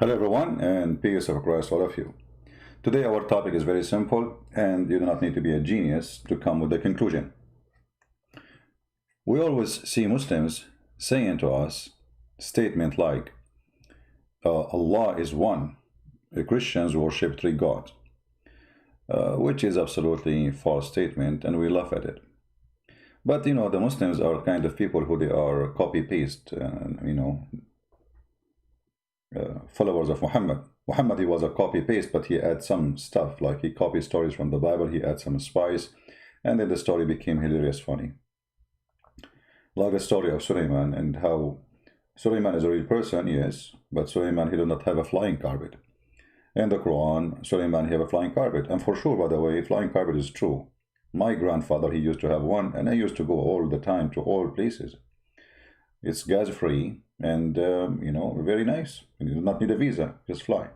Hello everyone, and peace of Christ all of you. Today our topic is very simple, and you do not need to be a genius to come with the conclusion. We always see Muslims saying to us statement like, Allah is one. Christians worship three gods, which is absolutely false statement, and we laugh at it. But the Muslims are kind of people who they are copy-paste, followers of Muhammad. Muhammad, he was a copy-paste, but he had some stuff, like he copied stories from the Bible, he had some spice, and then the story became hilarious funny. Like the story of Suleiman, and how Suleiman is a real person, yes, but Suleiman, he did not have a flying carpet. In the Quran, Suleiman, he have a flying carpet, and for sure, by the way, flying carpet is true. My grandfather, he used to have one, and I used to go all the time to all places. It's gas-free, and very nice. You do not need a visa, just fly.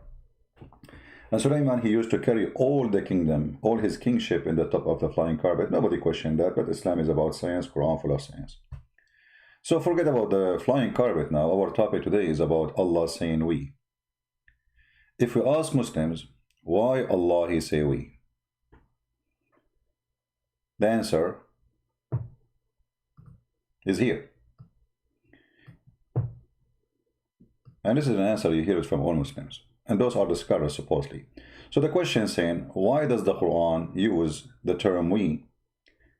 And Suleiman, he used to carry all the kingdom, all his kingship in the top of the flying carpet. Nobody questioned that, but Islam is about science, Quran full of science. So forget about the flying carpet now. Our topic today is about Allah saying we. If we ask Muslims, why Allah he say we? The answer is here. And this is an answer you hear it from all Muslims. And those are the scholars supposedly. So the question is saying, why does the Quran use the term we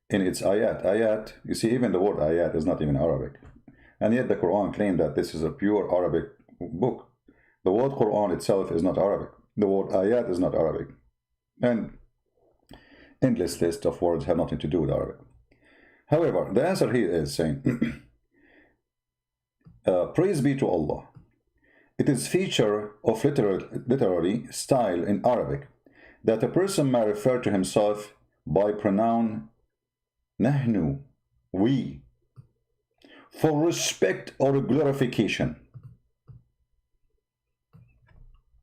in its ayat? Ayat, you see, even the word ayat is not even Arabic. And yet the Quran claimed that this is a pure Arabic book. The word Quran itself is not Arabic. The word ayat is not Arabic. And endless list of words have nothing to do with Arabic. However, the answer here is saying, praise be to Allah. It is feature of literary style in Arabic that a person may refer to himself by pronoun nahnu, we, for respect or glorification.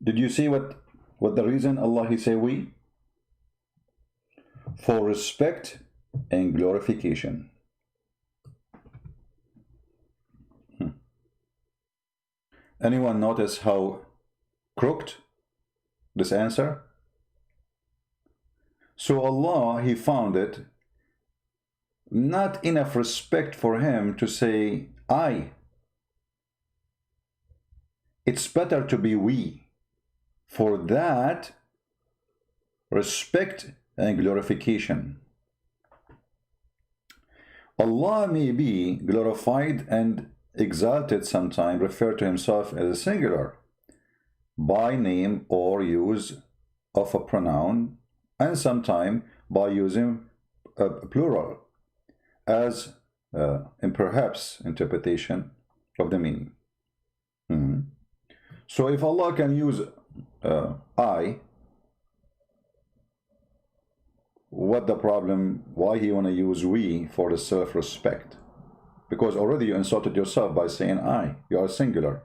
Did you see what the reason Allah he say we? For respect and glorification. Anyone notice how crooked this answer? So Allah, he found it not enough respect for him to say I. It's better to be we. For that, respect and glorification. Allah may be glorified and exalted sometime, refer to himself as a singular by name or use of a pronoun, and sometime by using a plural as in perhaps interpretation of the meaning. So if Allah can use I, what the problem? Why he want to use we for the self-respect? Because already you insulted yourself by saying I. You are singular.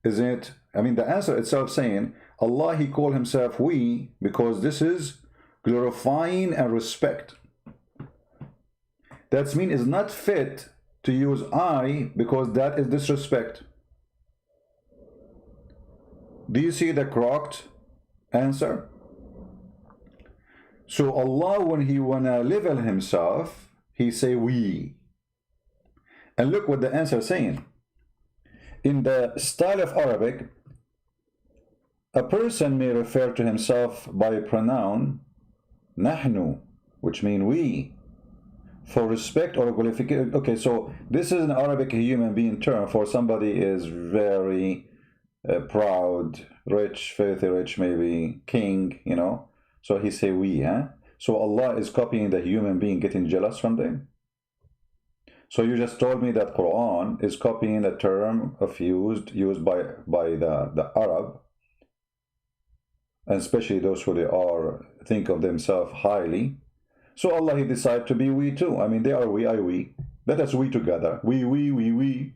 Isn't it? I mean, the answer itself saying, Allah, he called himself we because this is glorifying and respect. That means it's not fit to use I because that is disrespect. Do you see the crocked answer? So Allah, when he wanna level himself, he say we. And look what the answer is saying. In the style of Arabic, a person may refer to himself by a pronoun nahnu, which means we, for respect or qualification. Okay, so this is an Arabic human being term for somebody is very proud, rich, filthy rich, maybe king, So he say we, huh? So Allah is copying the human being getting jealous from them. So you just told me that Quran is copying the term of used by the Arab, and especially those who think of themselves highly. So Allah, he decided to be we too. I mean, they are we, I we. Let us we together. We.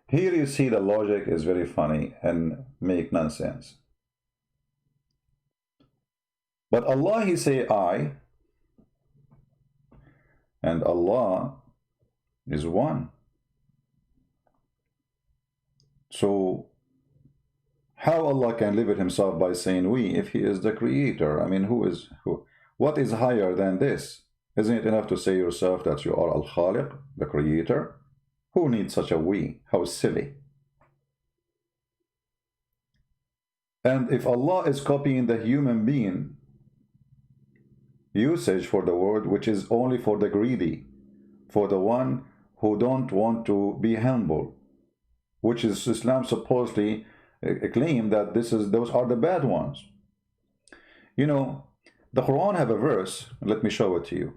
Here you see the logic is very funny and make nonsense. But Allah, he say I, and Allah is one. So how Allah can limit himself by saying we if he is the creator? I mean, what is higher than this? Isn't it enough to say yourself that you are Al-Khaliq, the creator? Who needs such a we? How silly. And if Allah is copying the human being usage for the word, which is only for the greedy, for the one who don't want to be humble, which is Islam supposedly claim that those are the bad ones. You know, the Quran have a verse, let me show it to you.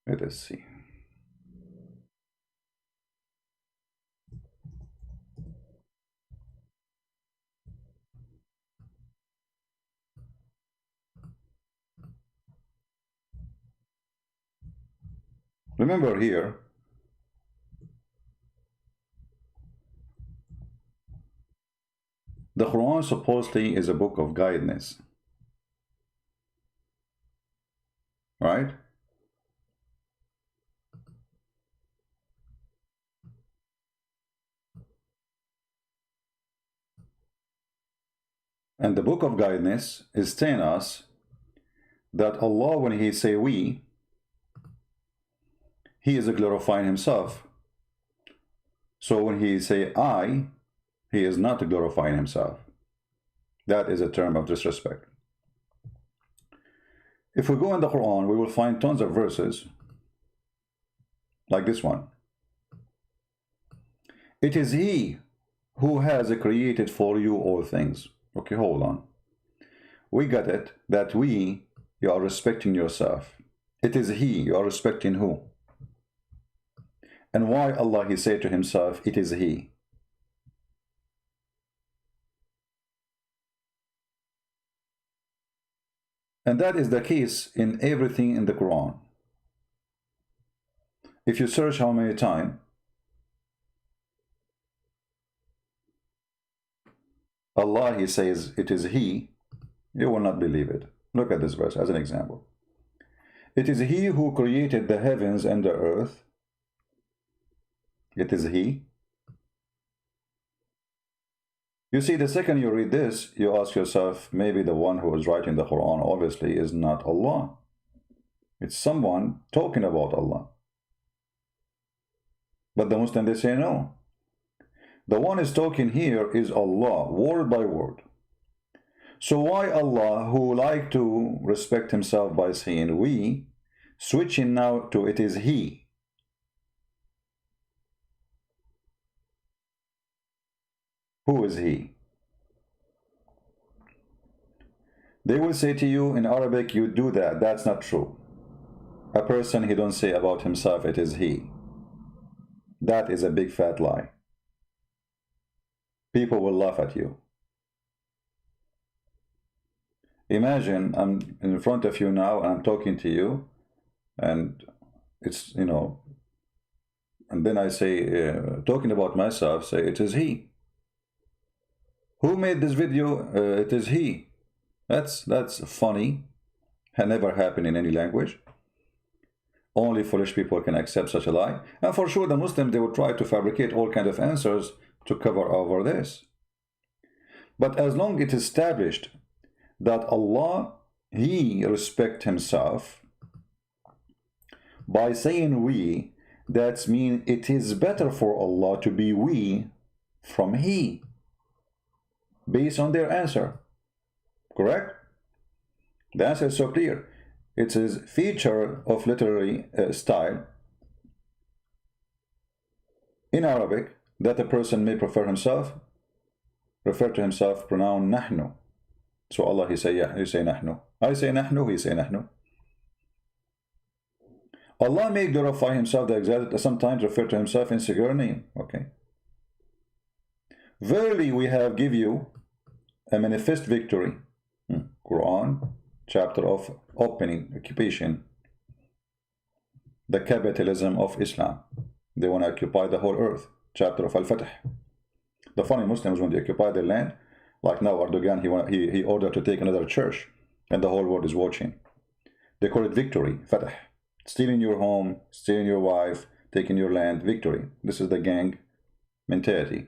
Let us see. Remember here, the Quran supposedly is a book of guidance, right? And the book of guidance is telling us that Allah, when he say we, he is glorifying himself. So when he say I, he is not glorifying himself. That is a term of disrespect. If we go in the Quran, we will find tons of verses like this one. It is he who has created for you all things. Okay, hold on. We got it, that you are respecting yourself. It is he, you are respecting who? And why Allah, he said to himself, it is he? And that is the case in everything in the Quran. If you search how many times Allah, he says, it is he, you will not believe it. Look at this verse as an example. It is he who created the heavens and the earth. It is he. You see, the second you read this, you ask yourself, maybe the one who is writing the Quran obviously is not Allah. It's someone talking about Allah. But the Muslim, they say no. The one is talking here is Allah, word by word. So why Allah, who like to respect himself by saying we, switching now to it is he? Who is he? They will say to you in Arabic, you do that. That's not true. A person, he don't say about himself, it is he. That is a big fat lie. People will laugh at you. Imagine I'm in front of you now and I'm talking to you, and it's, you know, and then I say, talking about myself, say it is he. Who made this video? It is he. That's funny. Had never happened in any language. Only foolish people can accept such a lie. And for sure the Muslims, they will try to fabricate all kinds of answers to cover over this. But as long as it is established that Allah, he respects himself by saying we, that means it is better for Allah to be we from he, based on their answer. Correct? The answer is so clear. It is feature of literary style in Arabic that a person may refer to himself pronoun nahnu. So Allah, he say nahnu. I say nahnu, he say nahnu. Allah may glorify himself, sometimes refer to himself in singular name. Okay. Verily we have give you a manifest victory. Quran chapter of opening, occupation, the capitalism of Islam. They want to occupy the whole earth, chapter of Al-Fatih. The funny Muslims, when they occupy their land, like now Erdogan, he ordered to take another church, and the whole world is watching. They call it victory, Fatah. Stealing your home, stealing your wife, taking your land, victory. This is the gang mentality.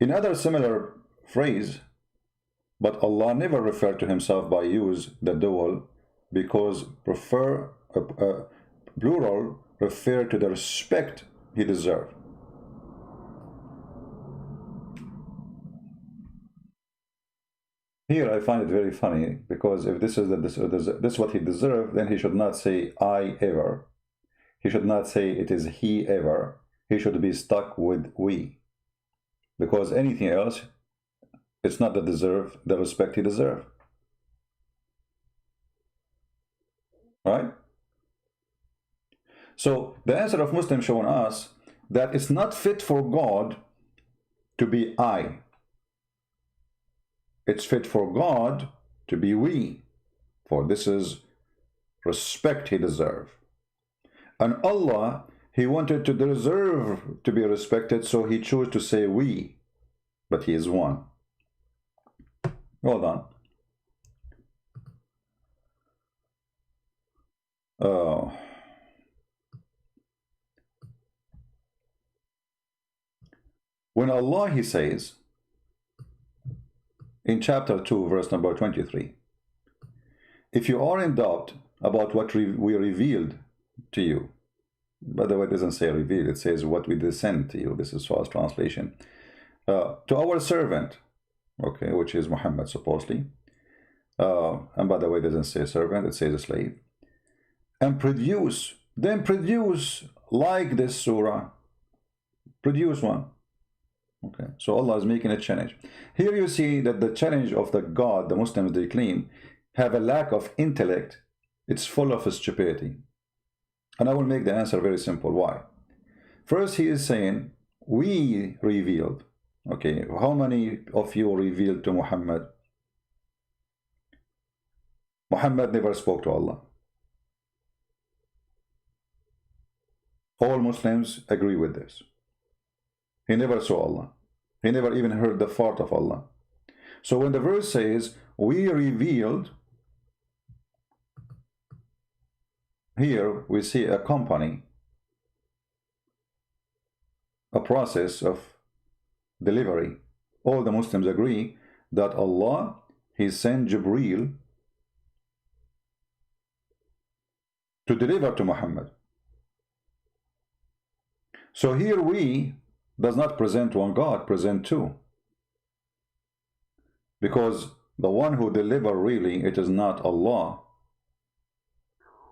In other similar phrase, but Allah never referred to himself by use the dual, because plural refer to the respect he deserved. Here I find it very funny, because if this is this what he deserved, then he should not say I ever. He should not say it is he ever. He should be stuck with we, because anything else, it's not the respect he deserved. Right? So the answer of Muslims showing us that it's not fit for God to be I. It's fit for God to be we, for this is respect he deserved. And Allah, he wanted to deserve to be respected, so he chose to say we, but he is one. Hold on. When Allah, he says, in chapter 2, verse number 23, if you are in doubt about what we revealed to you, by the way, it doesn't say revealed, it says what we descend to you. This is false translation. To our servant, okay, which is Muhammad supposedly. And by the way, it doesn't say servant, it says a slave. And then produce like this surah. Produce one. Okay, so Allah is making a challenge. Here you see that the challenge of the God, the Muslims, they claim, have a lack of intellect. It's full of stupidity. And I will make the answer very simple. Why? First, he is saying, we revealed. Okay, how many of you revealed to Muhammad? Muhammad never spoke to Allah. All Muslims agree with this. He never saw Allah. He never even heard the fart of Allah. So when the verse says, we revealed, here we see a company, a process of delivery. All the Muslims agree that Allah, he sent Jibreel to deliver to Muhammad. So here we does not present one God, present two. Because the one who delivered really, it is not Allah.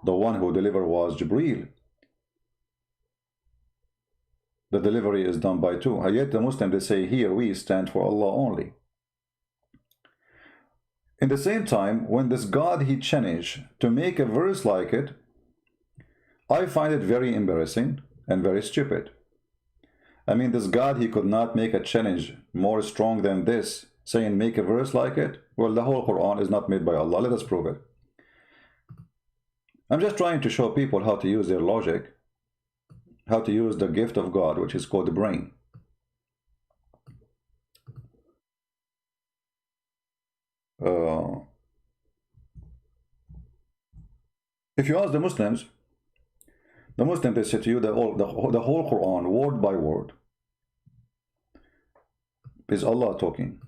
The one who delivered was Jibreel. The delivery is done by two. And yet the Muslims, they say here we stand for Allah only. In the same time, when this God he changed to make a verse like it, I find it very embarrassing and very stupid. I mean, this God, he could not make a challenge more strong than this, saying make a verse like it. Well, the whole Quran is not made by Allah. Let us prove it. I'm just trying to show people how to use their logic, how to use the gift of God, which is called the brain. If you ask the Muslims, they say to you that the whole Quran, word by word, is Allah talking.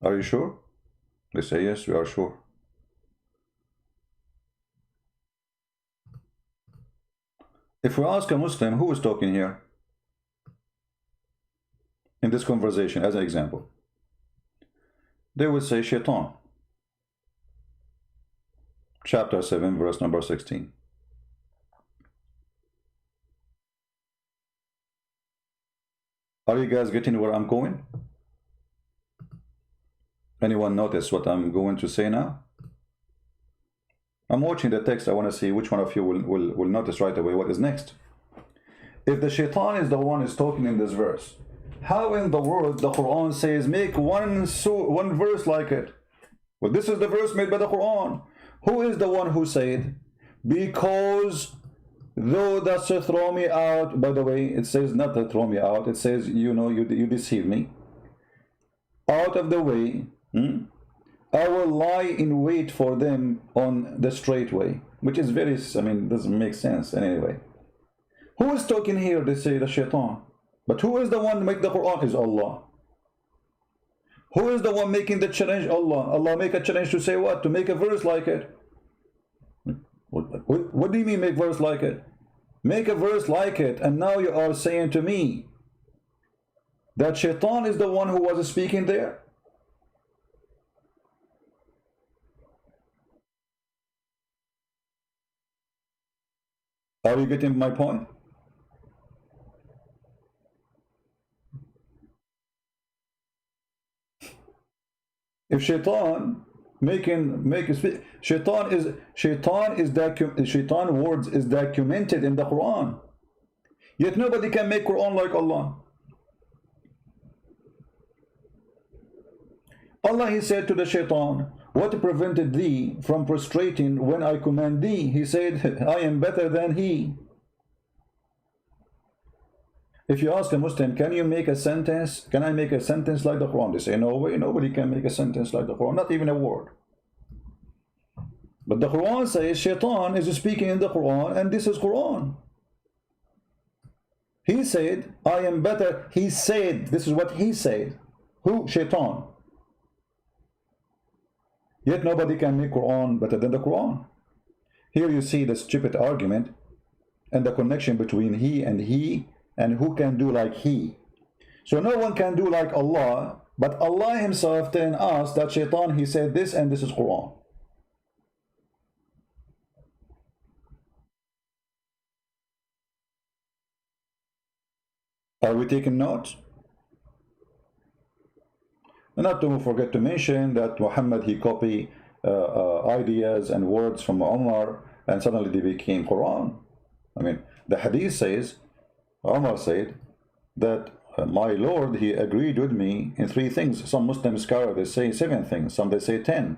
Are you sure? They say, yes, we are sure. If we ask a Muslim, who is talking here in this conversation, as an example, they would say Shaitan. Chapter 7, verse number 16. Are you guys getting where I'm going? Anyone notice what I'm going to say now? I'm watching the text. I want to see which one of you will notice right away what is next. If the shaitan is the one is talking in this verse, how in the world the Quran says make one verse like it? Well, this is the verse made by the Quran. Who is the one who said, because though that's to throw me out, by the way, it says not to throw me out, it says, you know, you deceive me. Out of the way, I will lie in wait for them on the straight way, which is very, I mean, doesn't make sense anyway. Who is talking here? They say the shaitan. But who is the one make the Quran? Is Allah. Who is the one making the challenge? Allah. Allah make a challenge to say what? To make a verse like it. What do you mean make verse like it? Make a verse like it, and now you are saying to me that shaitan is the one who was speaking there? Are you getting my point? If shaitan shaitan words is documented in the Quran, yet nobody can make Quran like Allah. Allah, he said to the shaitan, what prevented thee from prostrating when I command thee? He said, I am better than he. If you ask a Muslim, can you make a sentence? Can I make a sentence like the Quran? They say, no way, nobody can make a sentence like the Quran, not even a word. But the Quran says shaitan is speaking in the Quran, and this is Quran. He said, I am better. He said, this is what he said. Who? Shaitan. Yet nobody can make Quran better than the Quran. Here you see the stupid argument and the connection between he, and who can do like he. So no one can do like Allah, but Allah himself telling us that shaitan, he said this, and this is Quran. Are we taking notes? And not to forget to mention that Muhammad, he copied ideas and words from Umar, and suddenly they became Quran. I mean, the hadith says, Umar said that my Lord, he agreed with me in 3 things. Some Muslim scholars, they say 7 things, some they say 10,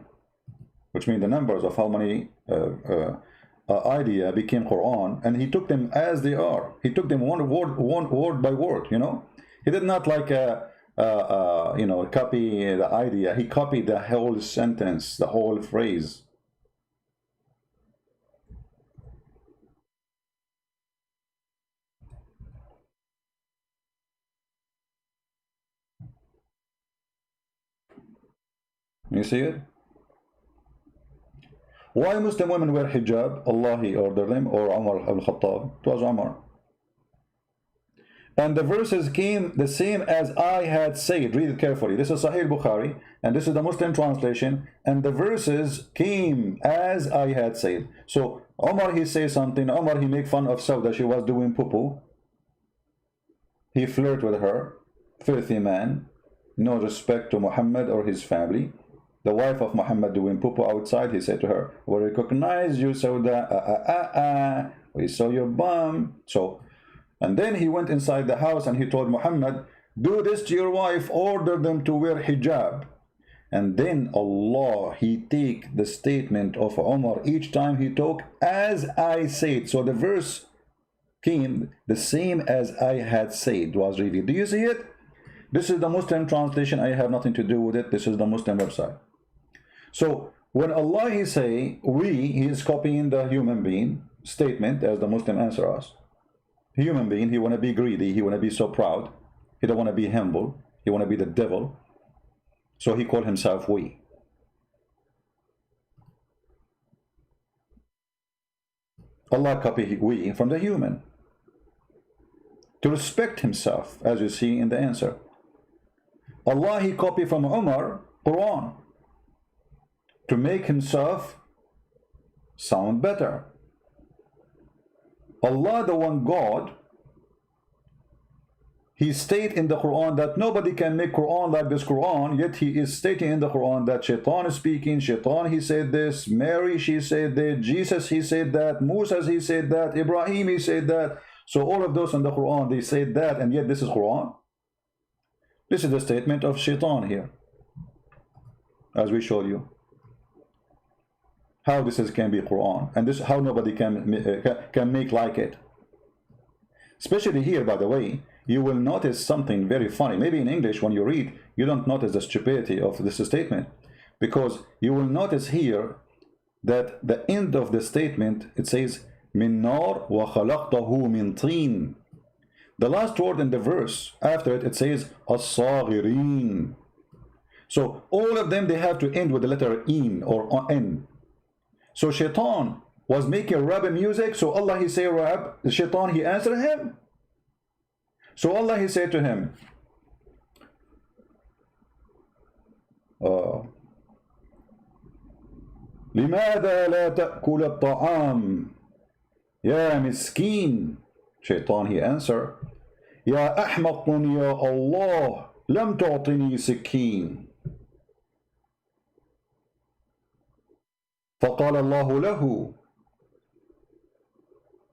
which mean the numbers of how many idea became Quran, and he took them as they are. He took them one word by word, you know. He did not like you know, copy the idea. He copied the whole sentence, the whole phrase. You see it? Why Muslim women wear hijab? Allah, he ordered them, or Umar al-Khattab? It was Umar. And the verses came the same as I had said. Read it carefully. This is Sahih Bukhari, and this is the Muslim translation. And the verses came as I had said. So Umar, he says something. Umar, he make fun of Sauda. She was doing poo-poo. He flirt with her. Filthy man. No respect to Muhammad or his family. The wife of Muhammad doing poo-poo outside. He said to her, we recognize you, Sauda. We saw your bum. So, and then he went inside the house and he told Muhammad, do this to your wife, order them to wear hijab. And then Allah, he take the statement of Umar each time he talked, as I said. So the verse came the same as I had said, was revealed. Do you see it? This is the Muslim translation. I have nothing to do with it. This is the Muslim website. So when Allah, he say he is copying the human being statement, as the Muslim answer us. Human being, he want to be greedy, he want to be so proud, he don't want to be humble, he want to be the devil, so he called himself we. Allah copied we from the human to respect himself, as you see in the answer. Allah, he copied from Umar Quran to make himself sound better. Allah, the one God, he states in the Quran that nobody can make Quran like this Quran, yet he is stating in the Quran that Shaitan is speaking, Shaitan he said this, Mary she said that, Jesus he said that, Musa he said that, Ibrahim he said that. So all of those in the Quran, they said that, and yet this is Quran. This is the statement of Shaitan here, as we showed you. How this can be Quran, and this how nobody can make like it. Especially here, by the way, you will notice something very funny. Maybe in English, when you read, you don't notice the stupidity of this statement, because you will notice here that the end of the statement, it says min nar wa khalaqtahu min tin. The last word in the verse after it, it says as-saghirin. So all of them, they have to end with the letter in or n. So Shaitan was making rap music, so Allah he say rap, the Shaitan he answered him. So Allah he said to him, لماذا لا تأكل الطعام يا مسكين. Shaitan he answered, يا أحمق يا الله لم تعطني سكين. فقال الله له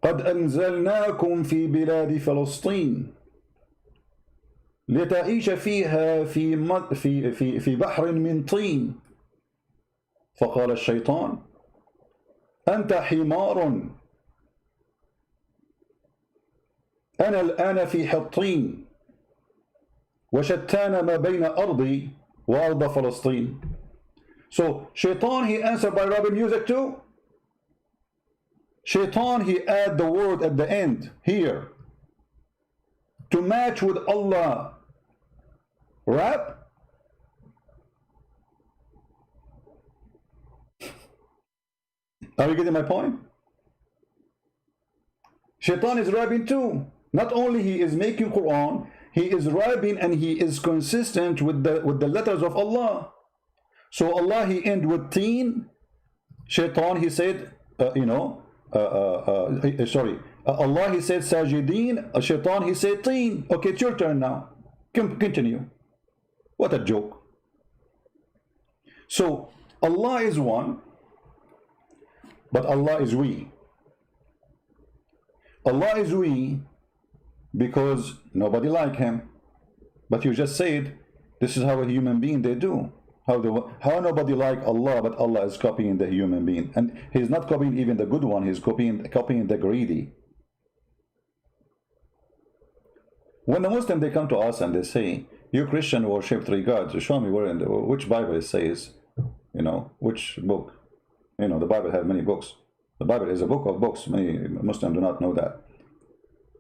قد أنزلناكم في بلاد فلسطين لتعيش فيها في بحر من طين. فقال الشيطان أنت حمار أنا الآن في حطين وشتان ما بين أرضي وأرض فلسطين. So Shaitan he answered by rapping music too. Shaitan he add the word at the end here to match with Allah rap. Are you getting my point? Shaitan is rapping too. Not only he is making Quran, he is rapping and he is consistent with the letters of Allah. So Allah he end with teen. Shaitan he said Allah he said sajideen. Shaitan he said teen. Okay, it's your turn now. Continue. What a joke. So Allah is one, but Allah is we. Allah is we because nobody like him. But you just said this is how a human being they do. How nobody like Allah, but Allah is copying the human being, and he's not copying even the good one. He's copying the greedy. When the Muslim they come to us and they say, "You Christian worship three gods," show me where in which Bible it says, which book. The Bible has many books. The Bible is a book of books. Many Muslims do not know that.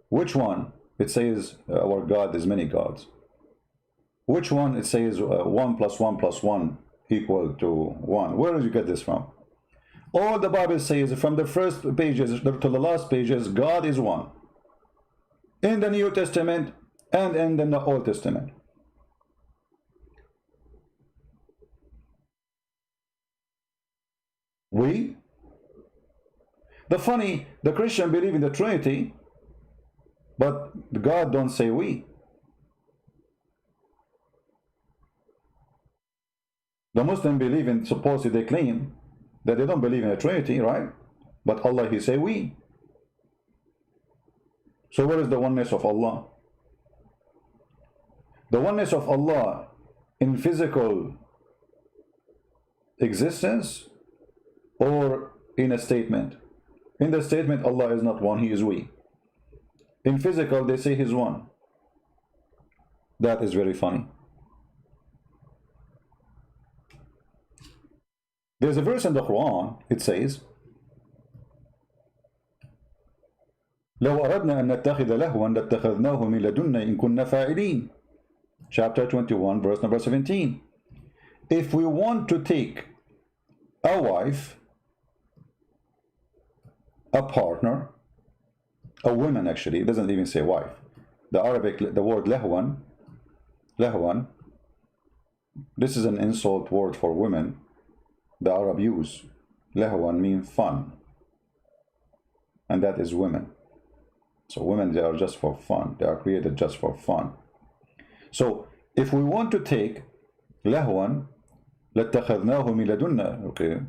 Which one it says our God is many gods? Which one it says 1 + 1 + 1 equal to 1? Where did you get this from? All the Bible says from the first pages to the last pages, God is one. In the New Testament and in the Old Testament. We? The Christian believe in the Trinity, but God don't say we. The Muslim believe in, supposedly they claim that they don't believe in a Trinity, right? But Allah, he say we. So where is the oneness of Allah? The oneness of Allah in physical existence or in a statement? In the statement, Allah is not one, he is we. In physical, they say he's one. That is very funny. There's a verse in the Quran, it says, لو أردنا أن نتخذ لهوا لاتخذناه من لدنا إن كنا فاعلين. Chapter 21, verse number 17. If we want to take a wife, a partner, a woman actually, it doesn't even say wife. The Arabic, the word lahwan, this is an insult word for women. The Arab use. Lahwan means fun. And that is women. So women, they are just for fun. They are created just for fun. So if we want to take لهوا لاتخذناه من لدنا, okay,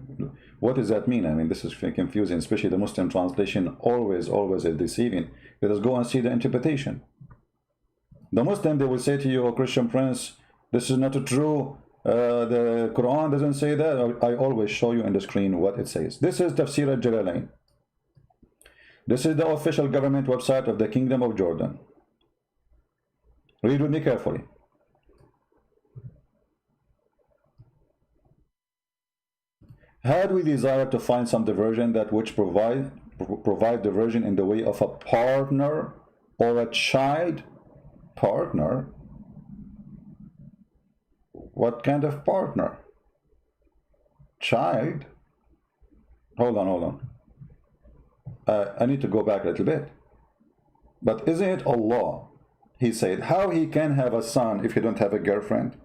what does that mean? I mean, this is confusing, especially the Muslim translation always is deceiving. Let us go and see the interpretation. The Muslim, they will say to you, oh Christian Prince, this is not true. The Quran doesn't say that. I always show you on the screen what it says. This is Tafsir al-Jalalain. This is the official government website of the Kingdom of Jordan. Read with me carefully. Had we desired to find some diversion that which provide diversion in the way of a partner or a child? Partner? What kind of partner? Child? Hold on. I need to go back a little bit. But isn't it Allah? He said, how he can have a son if he don't have a girlfriend?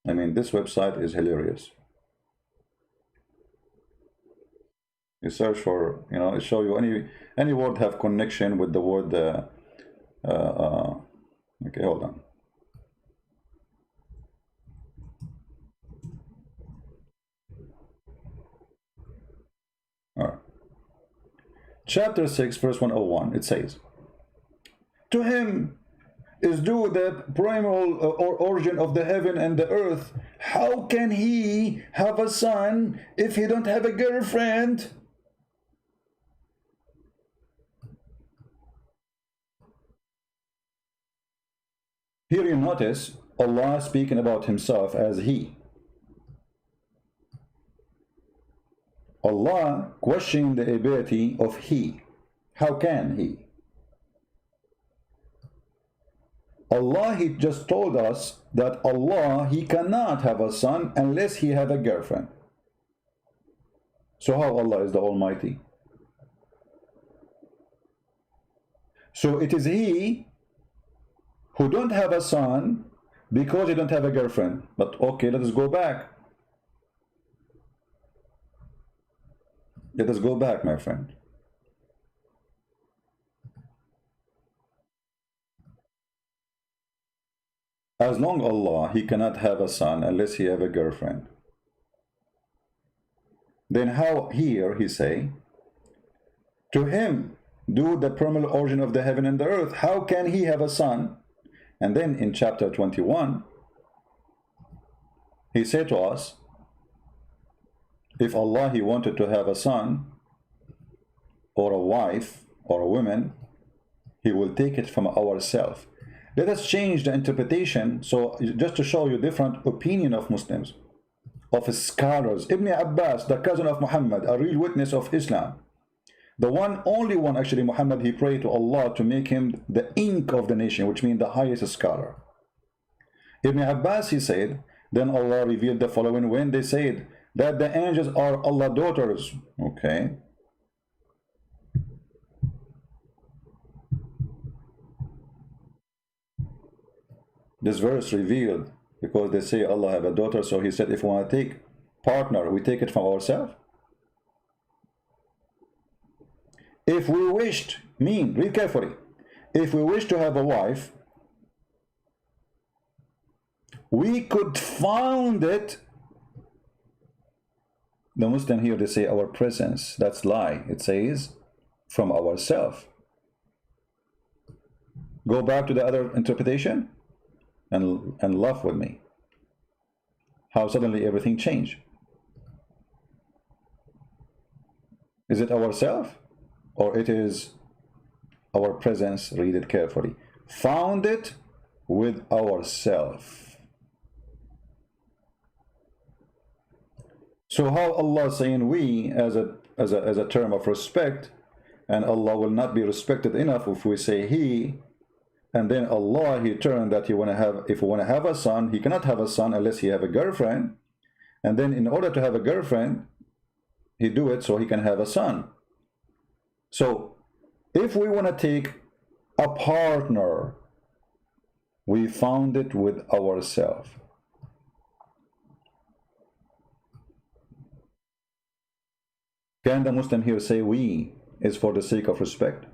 I mean, this website is hilarious. You search for, it show you any word have connection with the word. Okay, hold on. All right. Chapter 6, verse 101. It says, "To him is due the primal origin of the heaven and the earth. How can he have a son if he don't have a girlfriend?" Here you notice Allah speaking about himself as he. Allah questioning the ability of he. How can he? Allah, he just told us that Allah, he cannot have a son unless he have a girlfriend. So how Allah is the Almighty? So it is he who don't have a son because he don't have a girlfriend. But okay, let us go back. Let us go back, my friend. As long Allah, he cannot have a son unless he have a girlfriend. Then how here he say, to him due the primal origin of the heaven and the earth, how can he have a son? And then in chapter 21, he said to us, if Allah, he wanted to have a son or a wife or a woman, he will take it from ourselves. Let us change the interpretation, so just to show you different opinion of Muslims, of scholars. Ibn Abbas, the cousin of Muhammad, a real witness of Islam, the only one actually, Muhammad, he prayed to Allah to make him the ink of the nation, which means the highest scholar. Ibn Abbas, he said, then Allah revealed the following when they said that the angels are Allah's daughters. Okay. This verse revealed because they say Allah have a daughter, so he said if we want to take partner, we take it from ourselves. If we wished, read carefully, if we wish to have a wife, we could found it. The Muslim here, they say our presence. That's lie. It says from ourselves. Go back to the other interpretation and laugh with me. How suddenly everything changed. Is it ourselves or it is our presence? Read it carefully. Found it with ourselves. So how Allah saying we as a term of respect, and Allah will not be respected enough if we say he, and then Allah, he turned that he want to have, if he want to have a son, he cannot have a son unless he have a girlfriend, and then in order to have a girlfriend, he do it so he can have a son. So if we want to take a partner, we found it with ourselves. Can the Muslim here say we is for the sake of respect?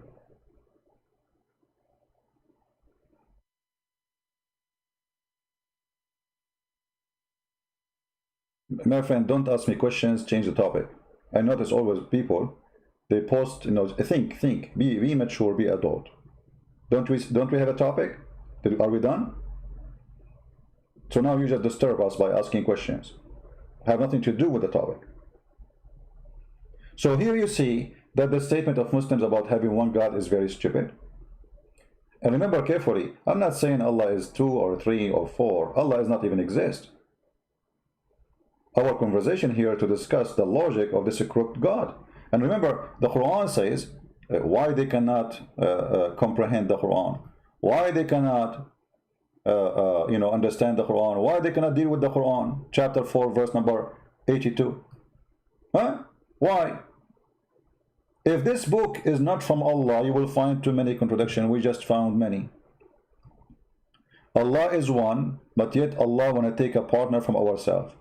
My friend, don't ask me questions, change the topic. I notice always people, they post, think, be mature, be adult. Don't we have a topic? Are we done? So now you just disturb us by asking questions. Have nothing to do with the topic. So here you see that the statement of Muslims about having one God is very stupid. And remember carefully, I'm not saying Allah is 2 or 3 or 4. Allah does not even exist. Our conversation here to discuss the logic of this crooked God. And remember, the Quran says why they cannot comprehend the Quran, why they cannot understand the Quran, why they cannot deal with the Quran. Chapter 4, verse number 82. Huh? Why? If this book is not from Allah, you will find too many contradictions. We just found many. Allah is one, but yet Allah want to take a partner from ourselves.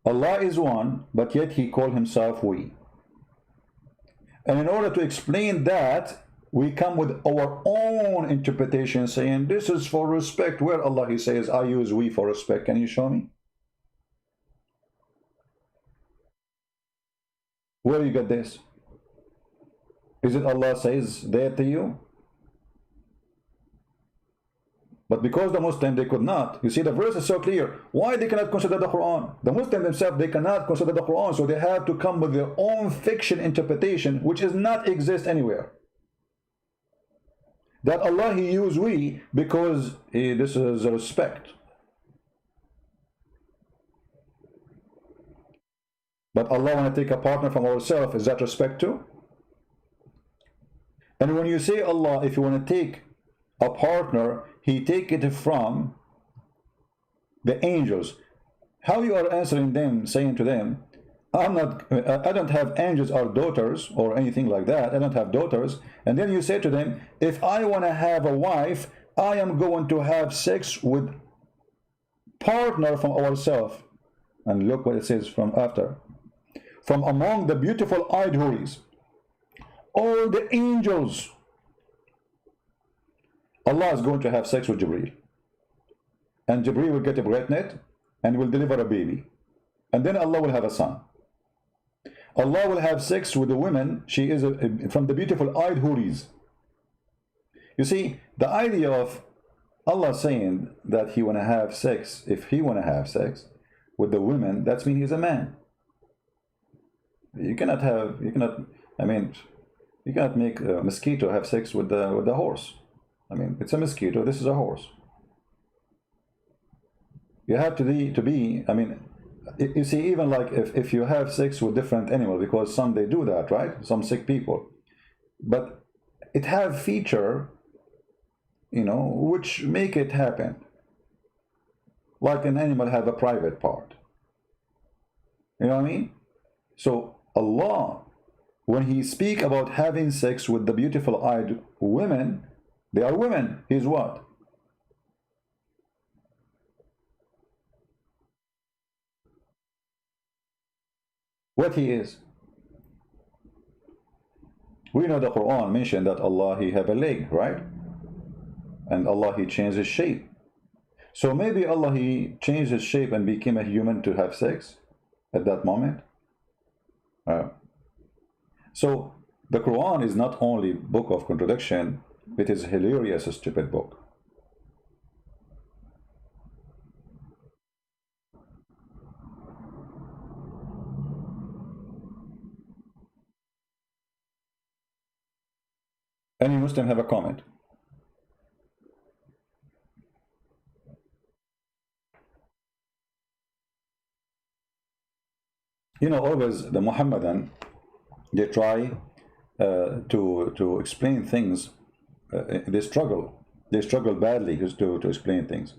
Allah is one, but yet he called himself we. And in order to explain that, we come with our own interpretation saying this is for respect. Where Allah he says I use we for respect. Can you show me? Where you get this? Is it Allah says that to you? But because the Muslim, they could not. You see, the verse is so clear. Why they cannot consider the Quran? The Muslim themselves, they cannot consider the Quran, so they have to come with their own fiction interpretation, which does not exist anywhere. That Allah, he used we because this is a respect. But Allah want to take a partner from ourselves, is that respect too? And when you say Allah, if you want to take a partner, he take it from the angels. How you are answering them, saying to them, I don't have angels or daughters or anything like that. I don't have daughters. And then you say to them, if I want to have a wife, I am going to have sex with partner from ourselves. And look what it says from after. From among the beautiful eyed houris, all the angels, Allah is going to have sex with Jibreel. And Jibreel will get pregnant and will deliver a baby. And then Allah will have a son. Allah will have sex with a woman. She is from the beautiful eyed houris. You see, the idea of Allah saying that he want to have sex, if he want to have sex with the women, that means he's a man. You cannot make a mosquito have sex with the horse. I mean, it's a mosquito, this is a horse. You have to be, I mean, you see, even like if you have sex with different animals, because some they do that, right? Some sick people. But it have feature, which make it happen. Like an animal have a private part. You know what I mean? So Allah, when he speak about having sex with the beautiful eyed women, they are women. He's what? What he is. We know the Quran mentioned that Allah, he have a leg, right? And Allah, he changed his shape. So maybe Allah, he changed his shape and became a human to have sex at that moment. So the Quran is not only book of contradiction, it is hilarious, a stupid book. Any Muslim have a comment? Always the Muhammadan, they try to explain things. They struggle badly just to explain things.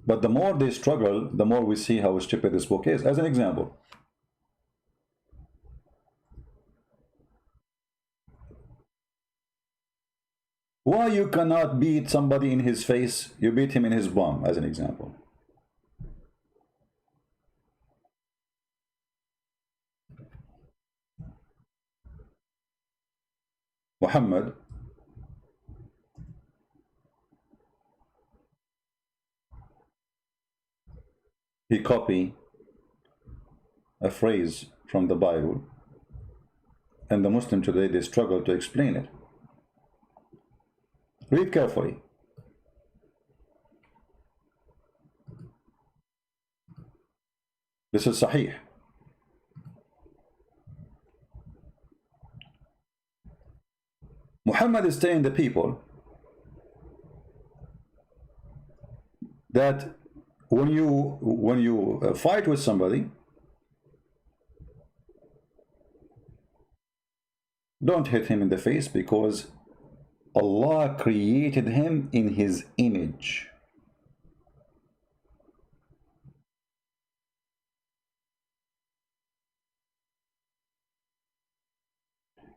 But the more they struggle, the more we see how stupid this book is. As an example, why you cannot beat somebody in his face, you beat him in his bum, as an example. Muhammad he copied a phrase from the Bible, and the Muslim today, they struggle to explain it. Read carefully. This is Sahih. Muhammad is telling the people that when you fight with somebody, don't hit him in the face, because Allah created him in his image.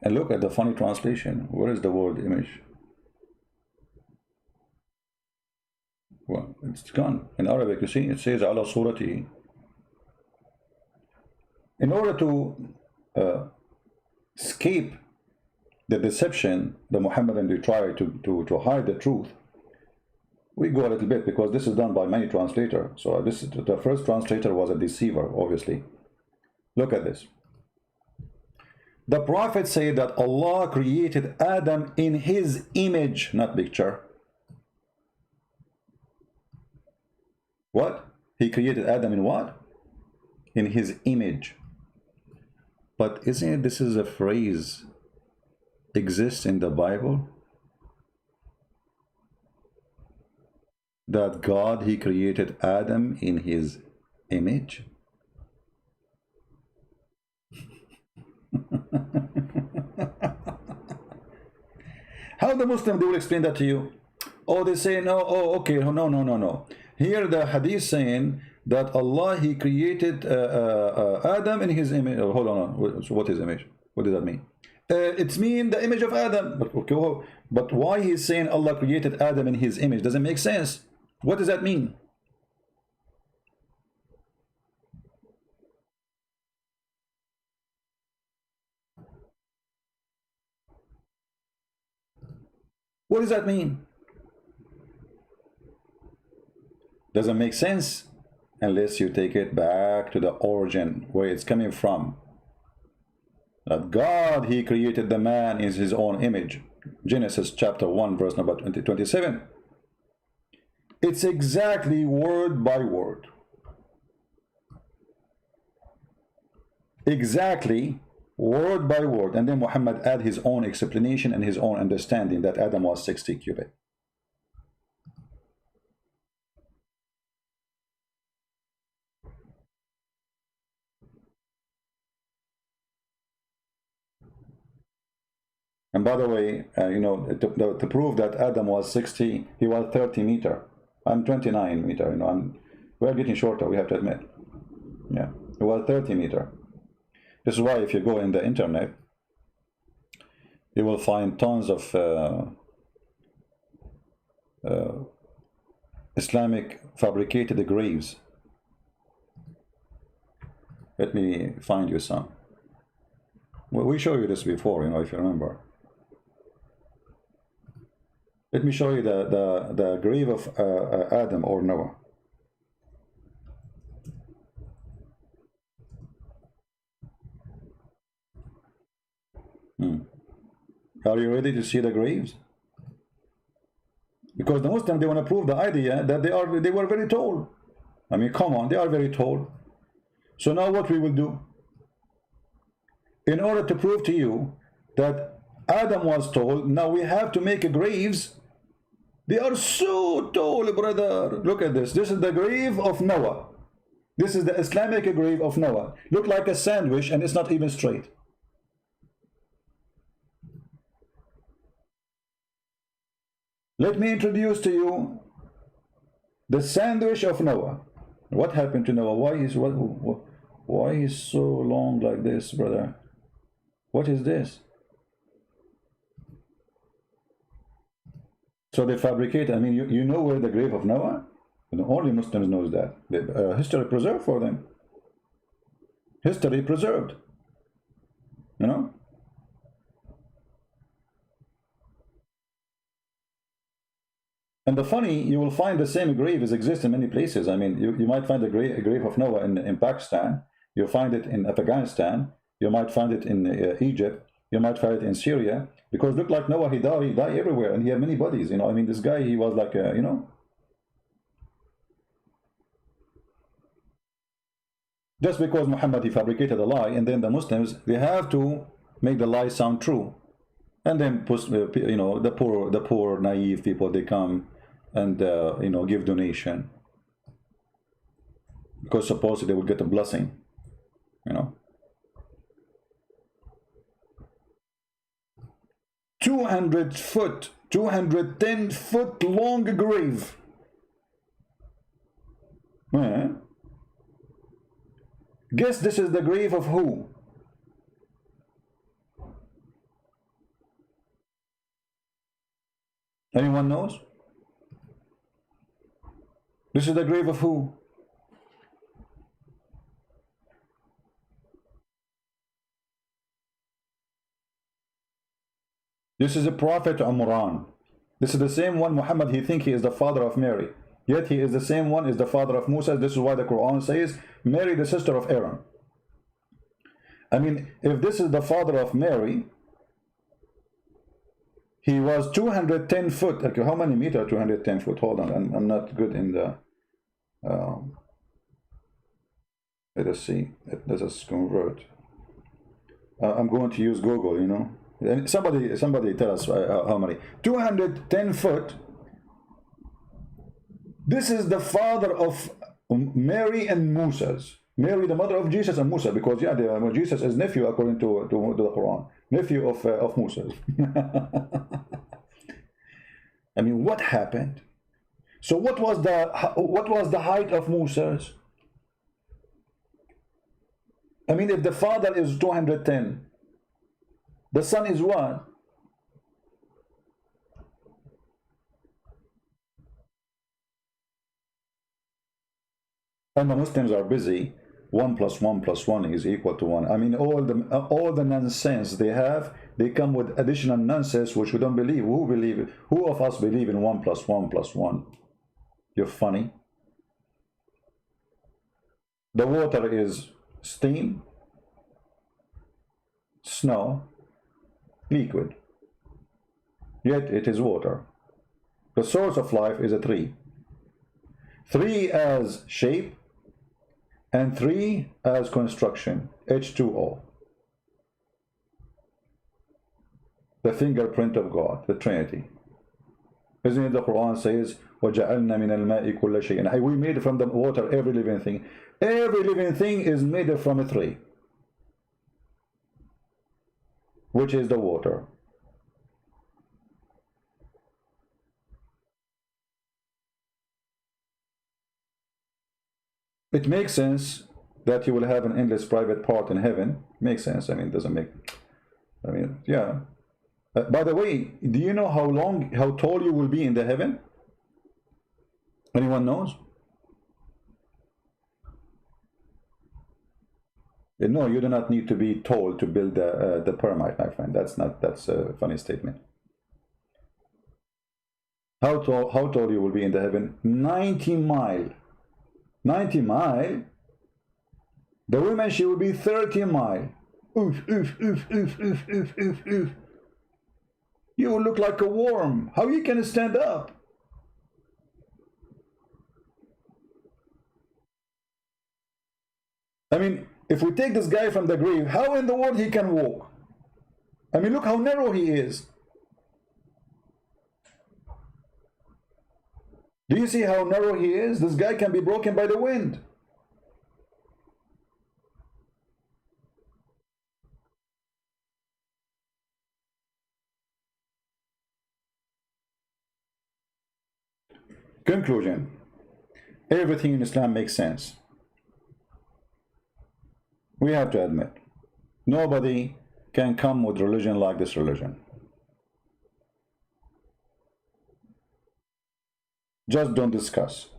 And look at the funny translation. Where is the word image? Well, it's gone. In Arabic, you see, it says ala surati. In order to escape the deception, the Muhammadan, they try to hide the truth. We go a little bit, because this is done by many translators. So this is, the first translator was a deceiver, obviously. Look at this. The Prophet said that Allah created Adam in his image, not picture. What? He created Adam in what? In his image. But isn't it, this is a phrase exists in the Bible? That God, he created Adam in his image? How the Muslim, they will explain that to you? Oh, they say, no, oh, okay, no. Here the hadith saying that Allah, he created Adam in his image. Oh, hold on, so what is image? What does that mean? It's mean the image of Adam. But, okay, but why he's saying Allah created Adam in his image? Doesn't make sense. What does that mean? What does that mean? Doesn't make sense unless you take it back to the origin, where it's coming from. That God, he created the man in his own image. Genesis chapter 1, verse number 27. It's exactly word by word. Exactly word by word. And then Muhammad add his own explanation and his own understanding that Adam was 60 cubit. And by the way, you know, to prove that Adam was 60, he was 30 meter. I'm 29 meter, you know, we're getting shorter, we have to admit. Yeah, he was 30 meter. This is why if you go in the internet, you will find tons of Islamic fabricated graves. Let me find you some. Well, we showed you this before, you know, if you remember. Let me show you the grave of Adam or Noah. Are you ready to see the graves? Because the Muslims, they want to prove the idea that they were very tall. I mean, come on, they are very tall. So now what we will do? In order to prove to you that Adam was tall, now we have to make graves. They are so tall, brother. Look at this. This is the grave of Noah. This is the Islamic grave of Noah. Look like a sandwich, and it's not even straight. Let me introduce to you the sandwich of Noah. What happened to Noah? Why is so long like this, brother? What is this? So they fabricate. I mean, you know where the grave of Noah? Only Muslims knows that. History preserved for them. History preserved. You know. And the funny, you will find the same graves exist in many places. I mean, you might find a grave of Noah in Pakistan. You'll find it in Afghanistan. You might find it in Egypt. You might find it in Syria. Because look like Noah, he died everywhere, and he had many bodies. You know, I mean, this guy, he was like, you know. Just because Muhammad, he fabricated a lie, and then the Muslims, they have to make the lie sound true. And then, you know, the poor, naive people, they come and, you know, give donation. Because supposedly they will get a blessing, you know. 200 foot, 210 foot long grave. Guess this is the grave of who? Anyone knows? This is the grave of who? This is a prophet Umran. This is the same one Muhammad, he thinks he is the father of Mary. Yet he is the same one, is the father of Musa. This is why the Quran says, Mary, the sister of Aaron. I mean, if this is the father of Mary, he was 210 foot. Okay, how many meter 210 foot? Hold on, I'm not good in the... let us see. Let us convert. I'm going to use Google, you know. And somebody tell us how many. 210 foot. This is the father of Mary and Moses. Mary, the mother of Jesus and Musa, because yeah, Jesus is nephew according to the Quran, nephew of Moses. I mean, what happened? So what was the height of Moses? I mean, if the father is 210, the son is what? And the Muslims are busy. 1 + 1 + 1 is equal to 1. I mean, all the nonsense they have, they come with additional nonsense which we don't believe. Who of us believe in 1 + 1 + 1? You're funny. The water is steam, snow, liquid. Yet it is water. The source of life is a tree. 3 as shape, and 3 as construction, H2O. The fingerprint of God, the Trinity. Isn't it the Quran says, وَجَعَلْنَا مِنَ الْمَاءِ كُلَّ شَيْءٍ. And we made from the water every living thing. Every living thing is made from a tree, which is the water. It makes sense that you will have an endless private part in heaven. Makes sense. I mean, it doesn't make... I mean, yeah. By the way, do you know how tall you will be in the heaven? Anyone knows? No, you do not need to be tall to build the pyramid, my friend. That's a funny statement. How tall you will be in the heaven? 90 mile. 90 mile. The woman, she will be 30 mile. Oof, oof, oof, oof, oof, oof, oof, oof. You will look like a worm. How you can stand up? I mean, if we take this guy from the grave, how in the world he can walk? I mean, look how narrow he is. Do you see how narrow he is? This guy can be broken by the wind. Conclusion. Everything in Islam makes sense. We have to admit, nobody can come with religion like this religion. Just don't discuss.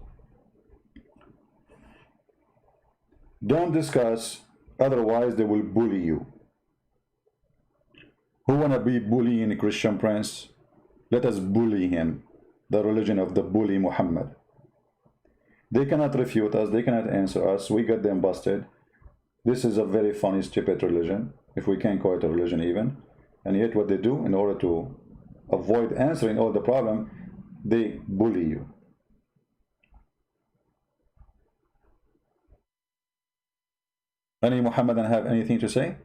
Don't discuss, otherwise they will bully you. Who wanna be bullying a Christian prince? Let us bully him. the religion of the bully Muhammad. They cannot refute us, they cannot answer us, we got them busted. This is a very funny, stupid religion, if we can call it a religion even. And yet what they do, in order to avoid answering all the problem, they bully you. Any Muhammadan have anything to say?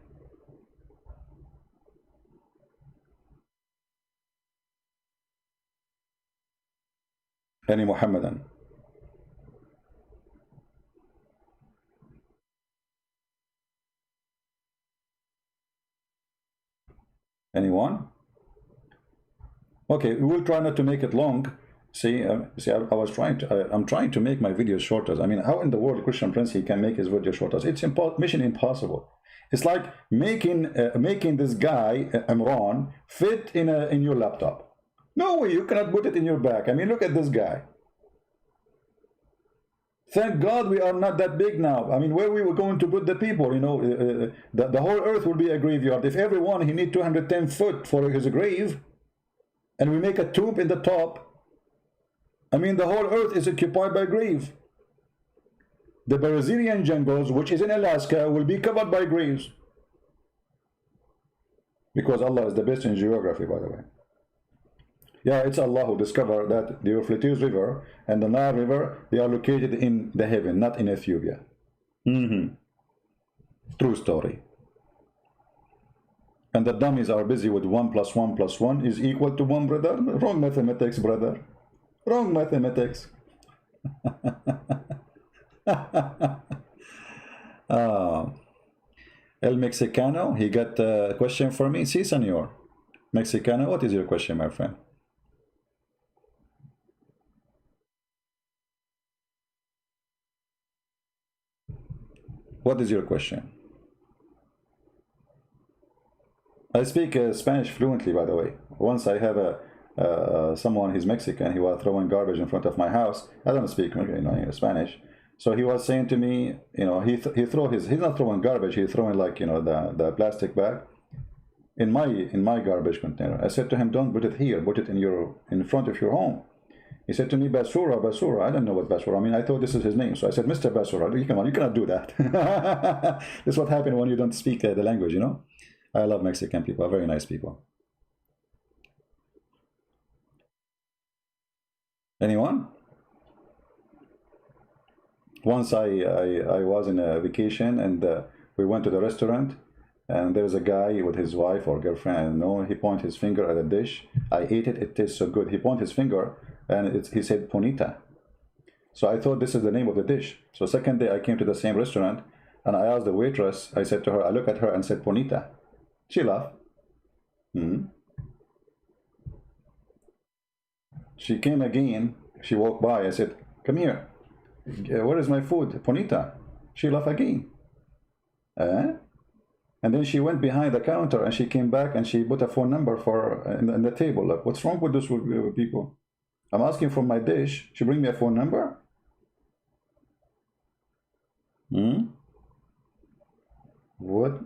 Any Muhammadan? Anyone? Okay, we will try not to make it long. See, I'm trying to make my videos shorter. I mean, how in the world Christian Prince he can make his video shorter? It's mission impossible. It's like making this guy Imran fit in your laptop. No way, you cannot put it in your back. I mean, look at this guy. Thank God we are not that big now. I mean, where we were going to put the people, you know, the whole earth will be a graveyard. If everyone, he need 210 foot for his grave, and we make a tomb in the top, I mean, the whole earth is occupied by grave. The Brazilian jungles, which is in Alaska, will be covered by graves. Because Allah is the best in geography, by the way. Yeah, it's Allah who discovered that the Euphrates River and the Nile River, they are located in the heaven, not in Ethiopia. True story. And the dummies are busy with 1 + 1 + 1 is equal to 1, brother. Wrong mathematics, brother. Wrong mathematics. El Mexicano, he got a question for me. Si, senor. Mexicano, what is your question, my friend? What is your question? I speak Spanish fluently, by the way. Once I have someone, he's Mexican, he was throwing garbage in front of my house. I don't speak Spanish. So he was saying to me, you know, he's not throwing garbage, he's throwing like, you know, the plastic bag in my garbage container. I said to him, don't put it here, put it in front of your home. He said to me, Basura, Basura. I don't know what Basura. I mean, I thought this is his name. So I said, Mr. Basura, come on, you cannot do that. This is what happens when you don't speak the language, you know. I love Mexican people, very nice people. Anyone? Once I was in a vacation and we went to the restaurant and there's a guy with his wife or girlfriend. No, he pointed his finger at a dish. I ate it. It tastes so good. He pointed his finger and he said Bonita. So I thought this is the name of the dish. So second day I came to the same restaurant and I asked the waitress. I said to her, I looked at her and said Bonita. She laughed. She came again. She walked by. I said, come here. Where is my food? Bonita. She laughed again. And then she went behind the counter and she came back and she put a phone number for in the table. Like, what's wrong with those people? I'm asking for my dish. She bring me a phone number? What?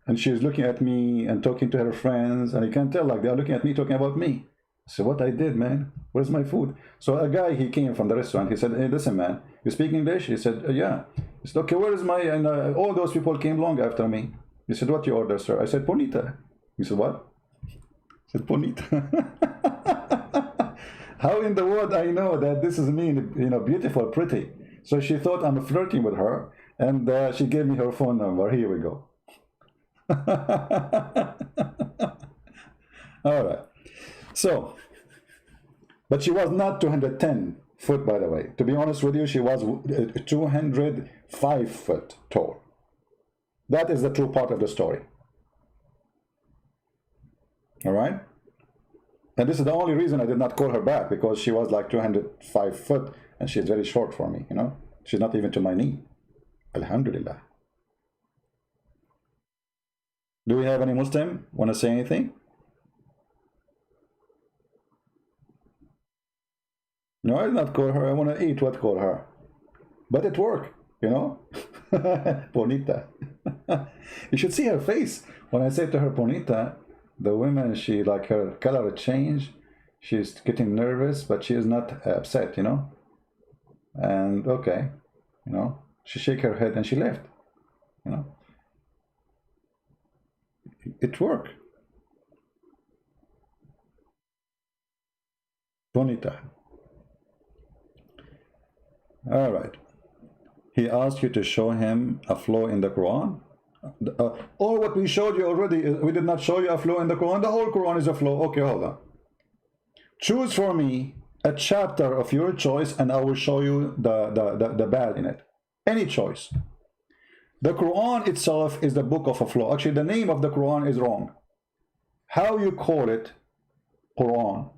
And she's looking at me and talking to her friends, and I can tell like they're looking at me talking about me. So what I did, man, where's my food? So a guy, he came from the restaurant. He said, hey, listen, man, you speak English? He said, yeah. He said, okay, where is my, and all those people came long after me. He said, what you order, sir? I said, Bonita. He said, what? I said, Bonita. How in the world I know that this is me, you know, beautiful, pretty. So she thought I'm flirting with her, and she gave me her phone number. Here we go. All right. So, but she was not 210 foot, by the way. To be honest with you, she was 205 foot tall. That is the true part of the story. All right? And this is the only reason I did not call her back, because she was like 205 foot and she's very short for me, you know? She's not even to my knee. Alhamdulillah. Do we have any Muslim want to say anything? No, I did not call her. I want to eat what call her. But it worked, you know? Bonita. You should see her face. When I said to her, Bonita, the woman, she like her color changed. She's getting nervous, but she is not upset, you know. And okay, you know, she shake her head and she left, you know. It worked. Bonita. All right. He asked you to show him a flaw in the Quran. All what we showed you already, we did not show you a flaw in the Quran. The whole Quran is a flaw. Okay, hold on. Choose for me a chapter of your choice and I will show you the bad in it. Any choice. The Quran itself is the book of a flaw. Actually, the name of the Quran is wrong. How you call it Quran,